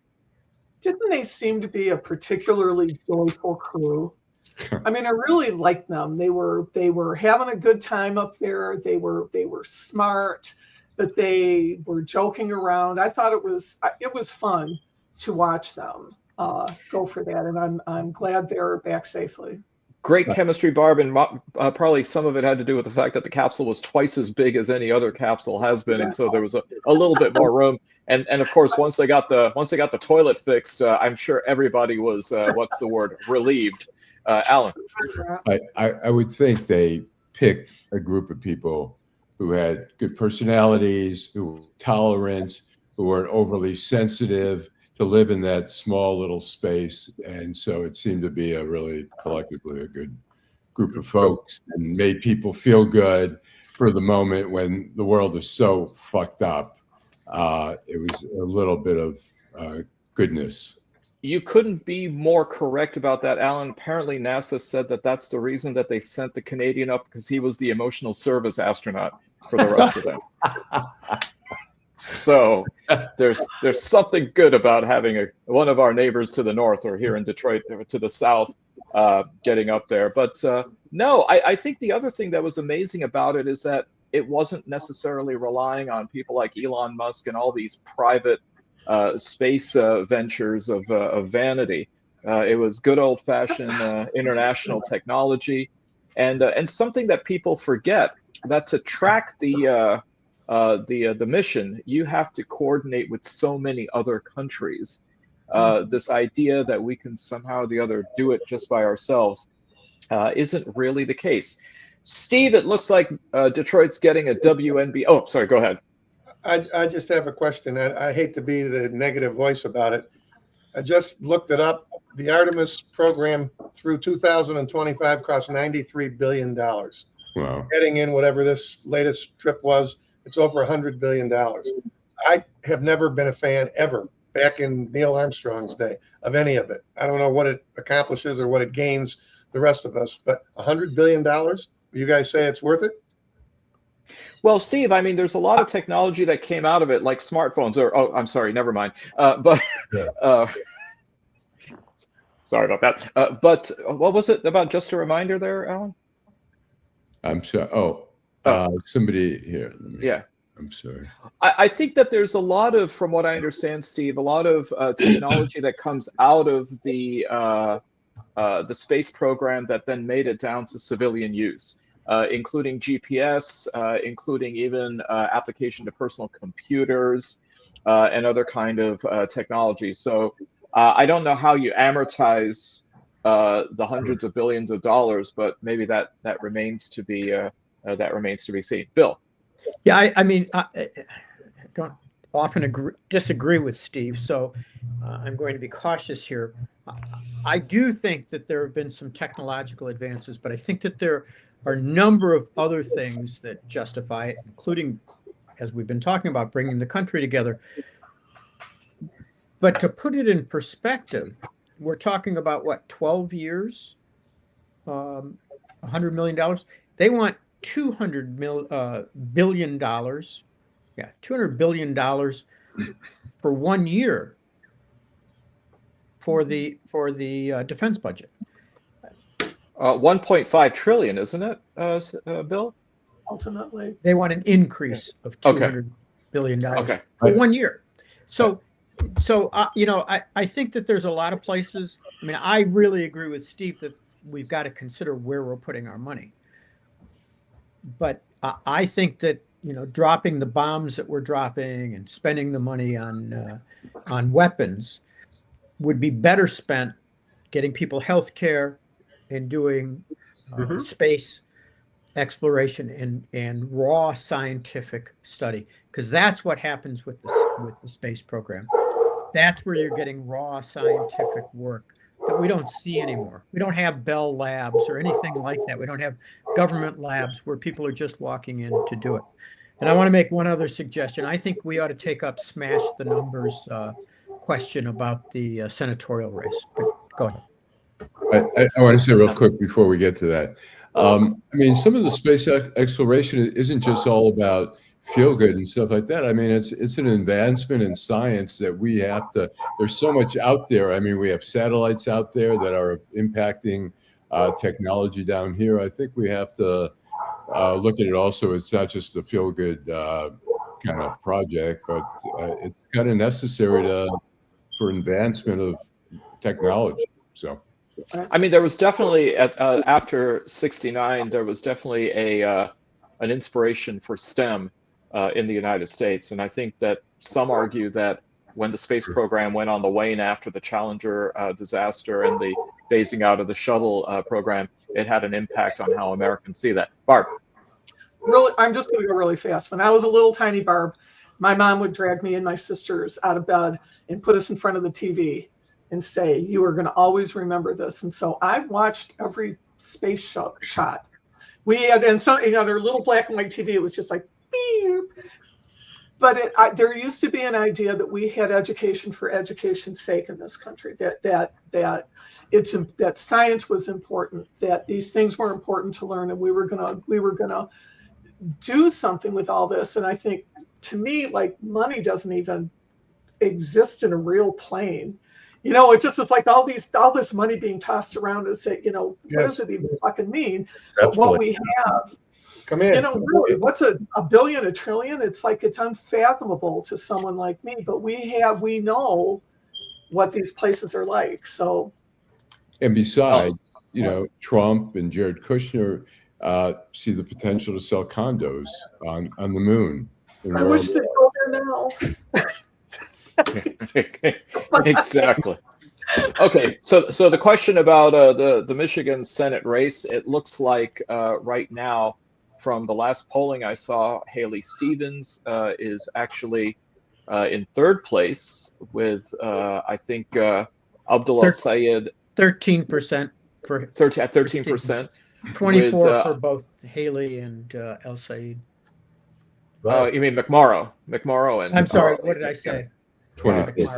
Didn't they seem to be a particularly joyful crew? I mean, I really liked them. They were having a good time up there. They were smart, but they were joking around. I thought it was fun to watch them go for that, and I'm glad they're back safely. Great chemistry, Barb, and probably some of it had to do with the fact that the capsule was twice as big as any other capsule has been, and so there was a little bit more room. And of course, once they got the toilet fixed, I'm sure everybody was what's the word, relieved. Allan, I would think they picked a group of people who had good personalities, who were tolerant, who weren't overly sensitive, to live in that small little space. And so it seemed to be a really collectively a good group of folks and made people feel good for the moment when the world is so fucked up. It was a little bit of goodness. You couldn't be more correct about that, Allan. Apparently NASA said that that's the reason that they sent the Canadian up, because he was the emotional service astronaut for the rest of them. So there's something good about having one of our neighbors to the north, or here in Detroit to the south, getting up there. But no, I think the other thing that was amazing about it is that it wasn't necessarily relying on people like Elon Musk and all these private space ventures of vanity. It was good old-fashioned international technology, and something that people forget, that to track the mission, you have to coordinate with so many other countries. This idea that we can somehow or the other do it just by ourselves isn't really the case. Steve, it looks like Detroit's getting a WNBA. Oh, sorry, go ahead. I just have a question. I hate to be the negative voice about it. I just looked it up. The Artemis program through 2025 cost $93 billion. Wow. Getting in whatever this latest trip was, it's over $100 billion. I have never been a fan ever, back in Neil Armstrong's day, of any of it. I don't know what it accomplishes or what it gains the rest of us, but $100 billion, you guys say it's worth it? Well, Steve, I mean, there's a lot of technology that came out of it, like smartphones, or, oh, I'm sorry, never mind. Sorry about that. But what was it about? Just a reminder there, Allan? I'm sorry. Somebody here. Yeah. I'm sorry. I think that there's a lot of, from what I understand, Steve, a lot of technology that comes out of the the space program that then made it down to civilian use, including GPS, including even application to personal computers and other kind of technology. So I don't know how you amortize the hundreds of billions of dollars, but maybe that remains to be seen. Bill. Yeah, I mean, I don't often disagree with Steve, so I'm going to be cautious here. I do think that there have been some technological advances, but I think that there are a number of other things that justify it, including, as we've been talking about, bringing the country together. But to put it in perspective, we're talking about what, 12 years, $100 million. They want $200 billion. Yeah, $200 billion for 1 year for the defense budget. 1.5 trillion, isn't it, Bill? Ultimately, they want an increase of $200 billion for 1 year. So you know, I think that there's a lot of places. I mean, I really agree with Steve that we've got to consider where we're putting our money. But I think that, you know, dropping the bombs that we're dropping and spending the money on weapons would be better spent getting people health care and doing space exploration and raw scientific study, because that's what happens with the space program. That's where you're getting raw scientific work that we don't see anymore. We don't have Bell Labs or anything like that. We don't have government labs where people are just walking in to do it. And I want to make one other suggestion. I think we ought to take up smash the numbers question about the senatorial race. But go ahead. I want to say real quick before we get to that. I mean, some of the space exploration isn't just all about feel good and stuff like that. I mean, it's an advancement in science that we have to. There's so much out there. I mean, we have satellites out there that are impacting technology down here. I think we have to look at it also. It's not just a feel good kind of project, but it's kind of necessary for advancement of technology. So. I mean, there was definitely after '69, there was definitely an inspiration for STEM in the United States, and I think that some argue that when the space program went on the wane after the Challenger disaster and the phasing out of the shuttle program, it had an impact on how Americans see that. Barb. Really, I'm just going to go really fast. When I was a little tiny Barb, my mom would drag me and my sisters out of bed and put us in front of the TV and say, "You are going to always remember this." And so I watched every space shot. We had, and so, you know, their little black and white TV, it was just like, beep. But there used to be an idea that we had education for education's sake in this country, that science was important, that these things were important to learn, and we were gonna do something with all this. And I think, to me, like, money doesn't even exist in a real plane. You know, it just is like all this money being tossed around and say, you know, what does it even fucking mean? But what we have, you know, really, what's a billion, a trillion? It's like, it's unfathomable to someone like me, but we know what these places are like. So, and besides, you know, Trump and Jared Kushner see the potential to sell condos on the moon. I wish they'd go there now. Exactly. Okay, so the question about the Michigan Senate race, it looks like right now, from the last polling I saw, Haley Stevens is actually in third place with I think Abdullah Sayed 13% for 13%. 24 for both Haley and El Sayed. You mean McMorrow and I'm sorry, what did I say?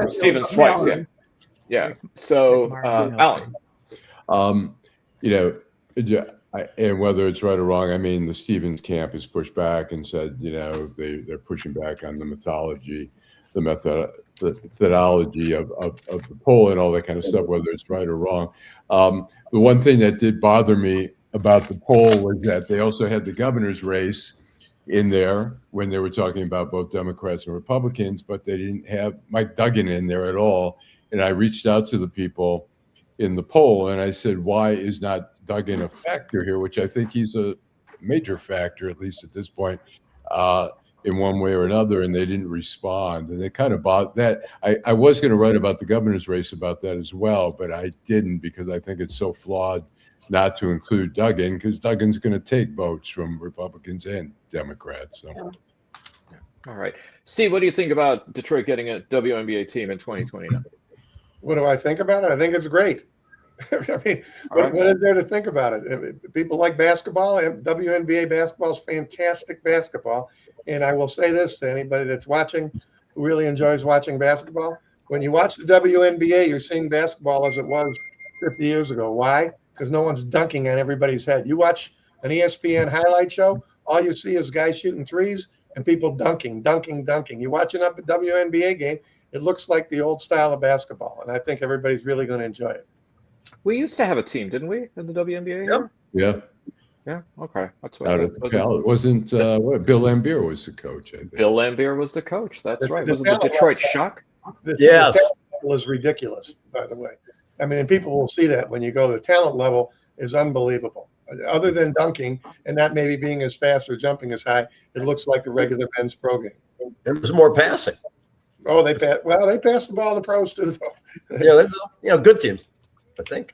Stevens twice, yeah. So, Allan, you know, and whether it's right or wrong, I mean, the Stevens camp has pushed back and said, you know, they're pushing back on the methodology of the poll and all that kind of stuff, whether it's right or wrong. The one thing that did bother me about the poll was that they also had the governor's race in there when they were talking about both Democrats and Republicans, but they didn't have Mike Duggan in there at all. And I reached out to the people in the poll, and I said, why is not Duggan a factor here? Which I think he's a major factor, at least at this point, in one way or another, and they didn't respond. And it kind of bothered that. I was going to write about the governor's race about that as well, but I didn't because I think it's so flawed not to include Duggan, because Duggan's going to take votes from Republicans and Democrats. So. All right. Steve, what do you think about Detroit getting a WNBA team in 2029? What do I think about it? I think it's great. I mean, what is there to think about it? People like basketball. WNBA basketball is fantastic basketball. And I will say this to anybody that's watching, who really enjoys watching basketball. When you watch the WNBA, you're seeing basketball as it was 50 years ago. Why? Because no one's dunking on everybody's head. You watch an ESPN highlight show, all you see is guys shooting threes and people dunking. You watch a WNBA game, it looks like the old style of basketball. And I think everybody's really going to enjoy it. We used to have a team, didn't we, in the WNBA? Yep. Yeah. Yeah. Okay. That's what Out at the Cal. It wasn't Bill Lambier was the coach, I think. Bill Lambier was the coach. That's right. Was it the Detroit Shock? Yes. The talent level is ridiculous, by the way. I mean, people will see that when you go. The talent level is unbelievable. Other than dunking and not maybe being as fast or jumping as high, it looks like the regular men's pro game. It was more passing. Oh, they pass the ball to the pros too, though. Yeah, good teams, I think.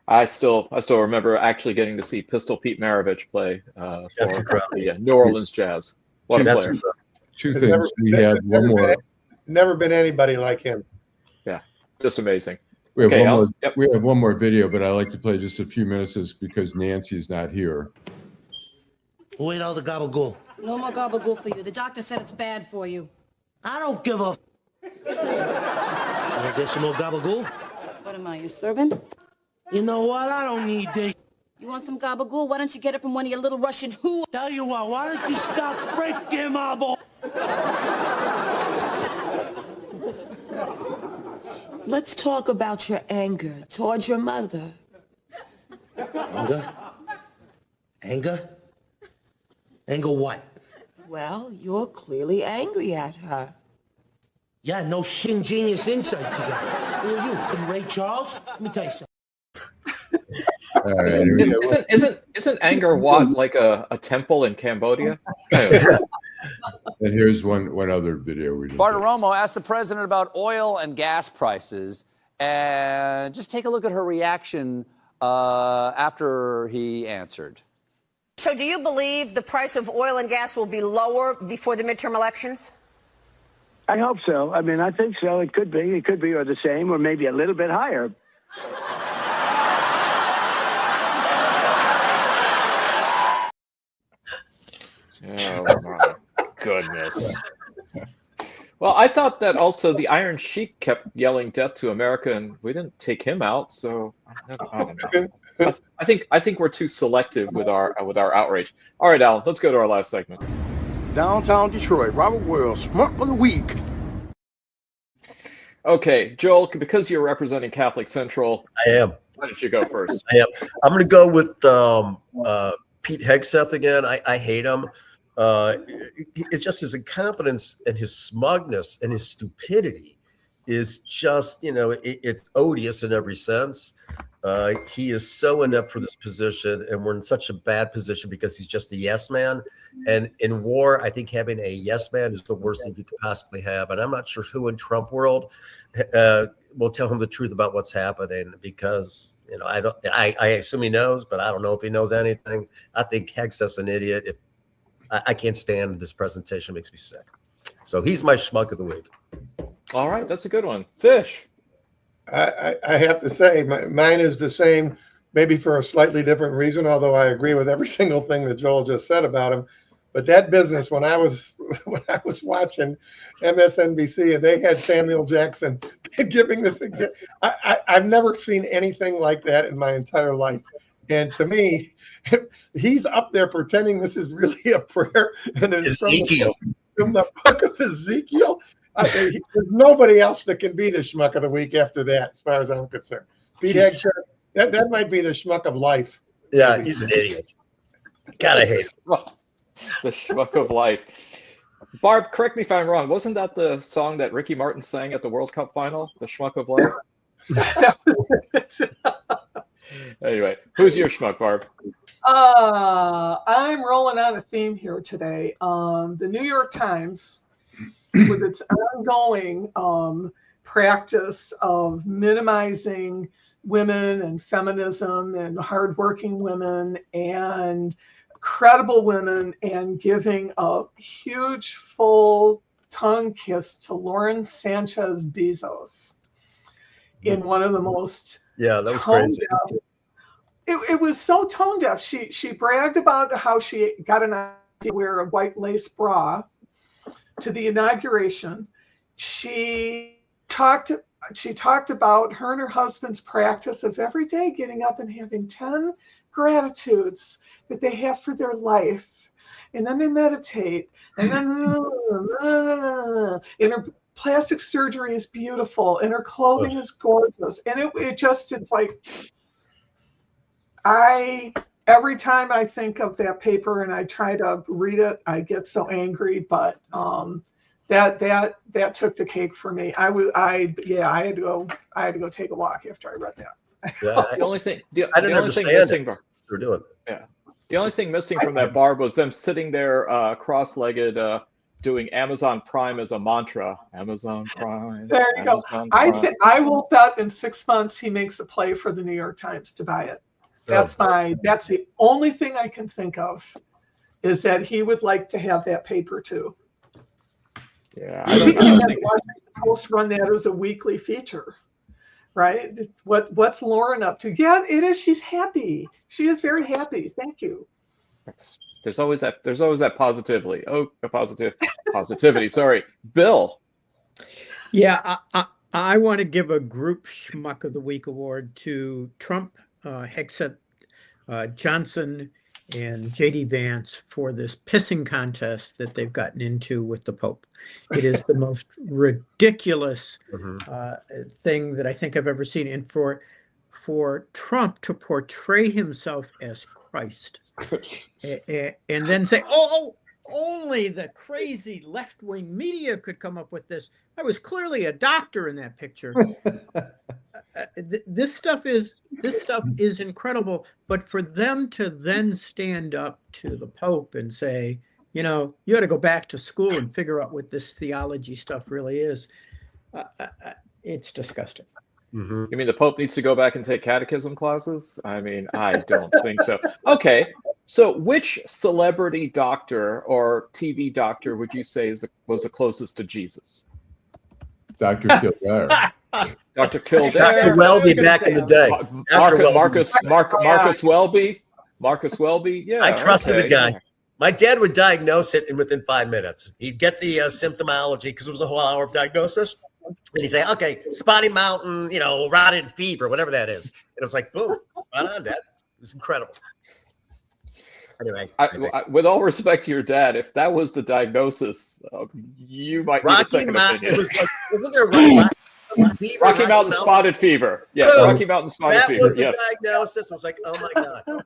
I still remember actually getting to see Pistol Pete Maravich play for the New Orleans Jazz. What a player! Two things. We had one more. Never been anybody like him. Yeah, just amazing. We have we have one more video, but I like to play just a few minutes because Nancy's not here. Who ate all the gabagool? No more gabagool for you. The doctor said it's bad for you. I don't give a. Wanna get some more gabagool? What am I, your servant? You know what? I don't need this. You want some gabagool? Why don't you get it from one of your little Russian who? Tell you what, why don't you stop breaking my ball? Let's talk about your anger towards your mother. Anger? Anger? Anger what? Well, you're clearly angry at her. Yeah, no shin genius insight you got. Who are you, from Ray Charles? Let me tell you something. Isn't Angkor Wat like a temple in Cambodia? And here's one other video we did. Bartiromo asked the president about oil and gas prices, and just take a look at her reaction after he answered. So do you believe the price of oil and gas will be lower before the midterm elections? I hope so. I mean, I think so. It could be, or the same, or maybe a little bit higher. Oh my goodness. Well, I thought that also the Iron Sheik kept yelling death to America, and we didn't take him out. So I don't know. I think we're too selective with our outrage. All right, Allan, let's go to our last segment. Downtown Detroit, Robert Wells, Schmuck of the Week. Okay, Joel, because you're representing Catholic Central, I am. Why don't you go first? I am. I'm going to go with Pete Hegseth again. I hate him. It's just his incompetence and his smugness and his stupidity is just, it's odious in every sense. He is so inept for this position, and we're in such a bad position because he's just a yes man. And in war, I think having a yes man is the worst thing you could possibly have. And I'm not sure who in Trump world will tell him the truth about what's happening because, I assume he knows, but I don't know if he knows anything. I think Hegseth's an idiot. I can't stand this presentation. It makes me sick. So he's my schmuck of the week. All right, that's a good one. Fish. I have to say, mine is the same, maybe for a slightly different reason, although I agree with every single thing that Joel just said about him. But that business, when I was watching MSNBC and they had Samuel Jackson giving this example, I've never seen anything like that in my entire life. And to me, he's up there pretending this is really a prayer. And it's Ezekiel. From the book of Ezekiel. There's nobody else that can be the schmuck of the week after that, as far as I'm concerned. Pete Hegseth, that might be the schmuck of life. Yeah, he's an idiot. God, I hate him. The schmuck of life. Barb, correct me if I'm wrong. Wasn't that the song that Ricky Martin sang at the World Cup final? The schmuck of life? That was it. Anyway, who's your schmuck, Barb? I'm rolling on a theme here today. The New York Times, with its ongoing practice of minimizing women and feminism and hardworking women and credible women, and giving a huge full tongue kiss to Lauren Sanchez Bezos in one of the most that was crazy. It was so tone deaf. She bragged about how she got an idea to wear a white lace bra to the inauguration. She talked about her and her husband's practice of every day getting up and having 10 gratitudes that they have for their life. And then they meditate. And then and her plastic surgery is beautiful. And her clothing is gorgeous. And it's like, every time I think of that paper and I try to read it, I get so angry. But that took the cake for me. I had to go take a walk after I read that. The only thing missing from that, Barb, was them sitting there cross-legged doing Amazon Prime as a mantra. Amazon Prime. There you go. I will bet in 6 months he makes a play for the New York Times to buy it. That's the only thing I can think of, is that he would like to have that paper too. Yeah, I think Washington Post run that as a weekly feature, right? What's Lauren up to? Yeah, it is. She's happy. She is very happy. Thank you. There's always that positivity. Sorry, Bill. Yeah, I want to give a group Schmuck of the Week award to Trump, Hegseth, Johnson, and J.D. Vance for this pissing contest that they've gotten into with the Pope. It is the most ridiculous thing that I think I've ever seen. And for Trump to portray himself as Christ and then say, oh, only the crazy left-wing media could come up with this. I was clearly a doctor in that picture. This stuff is incredible. But for them to then stand up to the Pope and say, you ought to go back to school and figure out what this theology stuff really is, it's disgusting. You mean the Pope needs to go back and take catechism classes? I mean, I don't think so. Okay, so which celebrity doctor or TV doctor would you say was the closest to Jesus? Dr. Kildare. Dr. Kildare. Dr. Welby back in the day. Marcus Welby. Marcus Welby. Yeah, I trusted the guy. My dad would diagnose it within 5 minutes. He'd get the symptomology, because it was a whole hour of diagnosis. And he'd say, okay, Spotty Mountain, rotted fever, whatever that is. And it was like, boom, spot on, Dad. It was incredible. Anyway. With all respect to your dad, if that was the diagnosis, you might need a second opinion. It was like, wasn't there Rocky Mountain spotted fever. Yes, Boom. Rocky Mountain spotted fever. That was the yes. diagnosis. I was like, oh my God.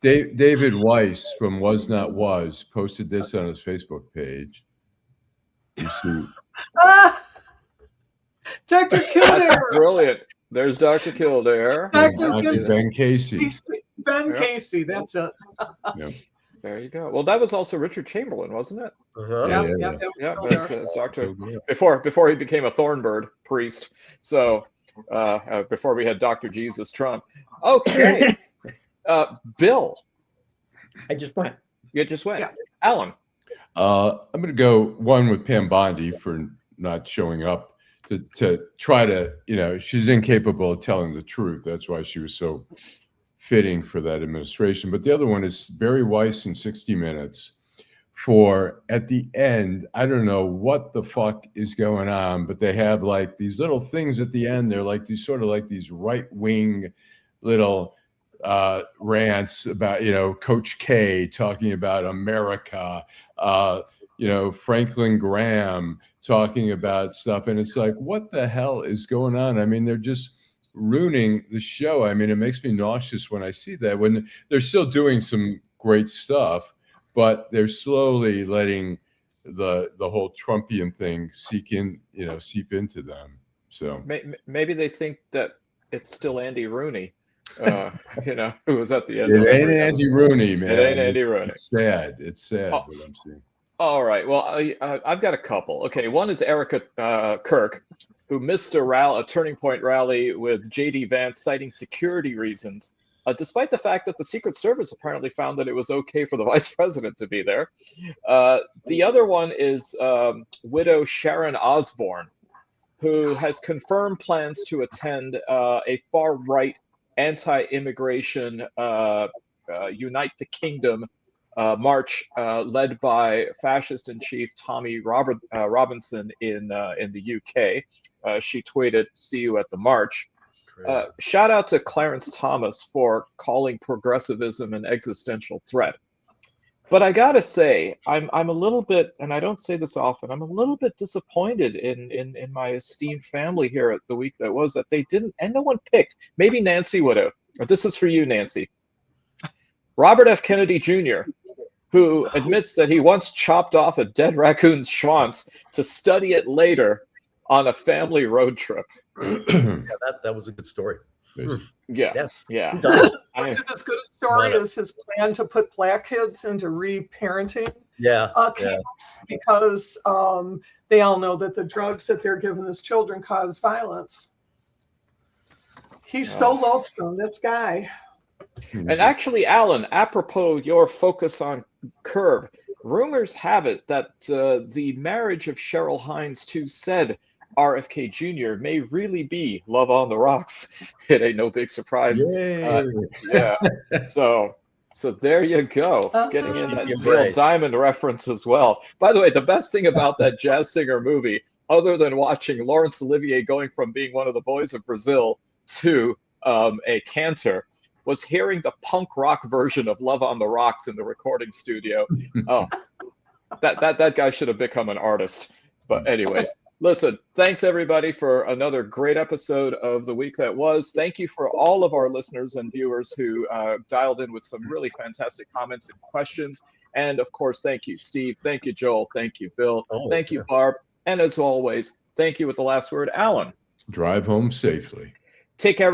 David Weiss from Was Not Was posted this on his Facebook page. You see. Dr. Kildare. That's brilliant. There's Dr. Kildare. Ben Casey. Ben Casey, that's it. Yep. There you go. Well, that was also Richard Chamberlain, wasn't it? That's Doctor. Before he became a Thornbird priest. So before we had Dr. Jesus Trump. Okay. Bill. I just went. You just went. Yeah. Allan. I'm going to go one with Pam Bondi for not showing up to try to, she's incapable of telling the truth. That's why she was so fitting for that administration. But the other one is Barry Weiss in 60 Minutes for, at the end, I don't know what the fuck is going on, but they have like these little things at the end. They're like these sort of like these right-wing little rants about, Coach K talking about America, Franklin Graham talking about stuff. And it's like, what the hell is going on? I mean, they're just ruining the show. I mean, it makes me nauseous when I see that, when they're still doing some great stuff, but they're slowly letting the whole Trumpian thing seep into them. So maybe they think that it's still Andy Rooney, who was at the end. It ain't Andy Rooney, man. It ain't Andy Rooney. It's sad. It's sad what I'm seeing. All right. Well, I've got a couple. Okay, one is Erica Kirk, who missed a Turning Point rally with J.D. Vance, citing security reasons, despite the fact that the Secret Service apparently found that it was okay for the vice president to be there. The other one is widow Sharon Osbourne, who has confirmed plans to attend a far-right anti-immigration Unite the Kingdom march led by fascist-in-chief Tommy Robinson in the UK. She tweeted, "See you at the march." Shout out to Clarence Thomas for calling progressivism an existential threat. But I gotta say, I'm a little bit, and I don't say this often, I'm a little bit disappointed in my esteemed family here at the week that was, that they didn't, and no one picked. Maybe Nancy would have. But this is for you, Nancy. Robert F. Kennedy Jr., who admits that he once chopped off a dead raccoon's schwanz to study it later on a family road trip. Yeah, that was a good story. Yeah. As good a story as his plan to put black kids into re-parenting camps, because they all know that the drugs that they're given as children cause violence. He's so loathsome, this guy. And actually, Allan, apropos your focus on Curb, rumors have it that the marriage of Cheryl Hines to said RFK Jr. may really be Love on the Rocks. It ain't no big surprise. Yeah. So there you go. Getting in that Neil Diamond reference as well. By the way, the best thing about that Jazz Singer movie, other than watching Laurence Olivier going from being one of the boys of Brazil to a cantor, was hearing the punk rock version of Love on the Rocks in the recording studio. Oh, that guy should have become an artist. But anyways, listen, thanks everybody for another great episode of The Week That Was. Thank you for all of our listeners and viewers who dialed in with some really fantastic comments and questions. And of course, thank you, Steve. Thank you, Joel. Thank you, Bill. Thank you, Barb. And as always, thank you with the last word, Allan. Drive home safely. Take care.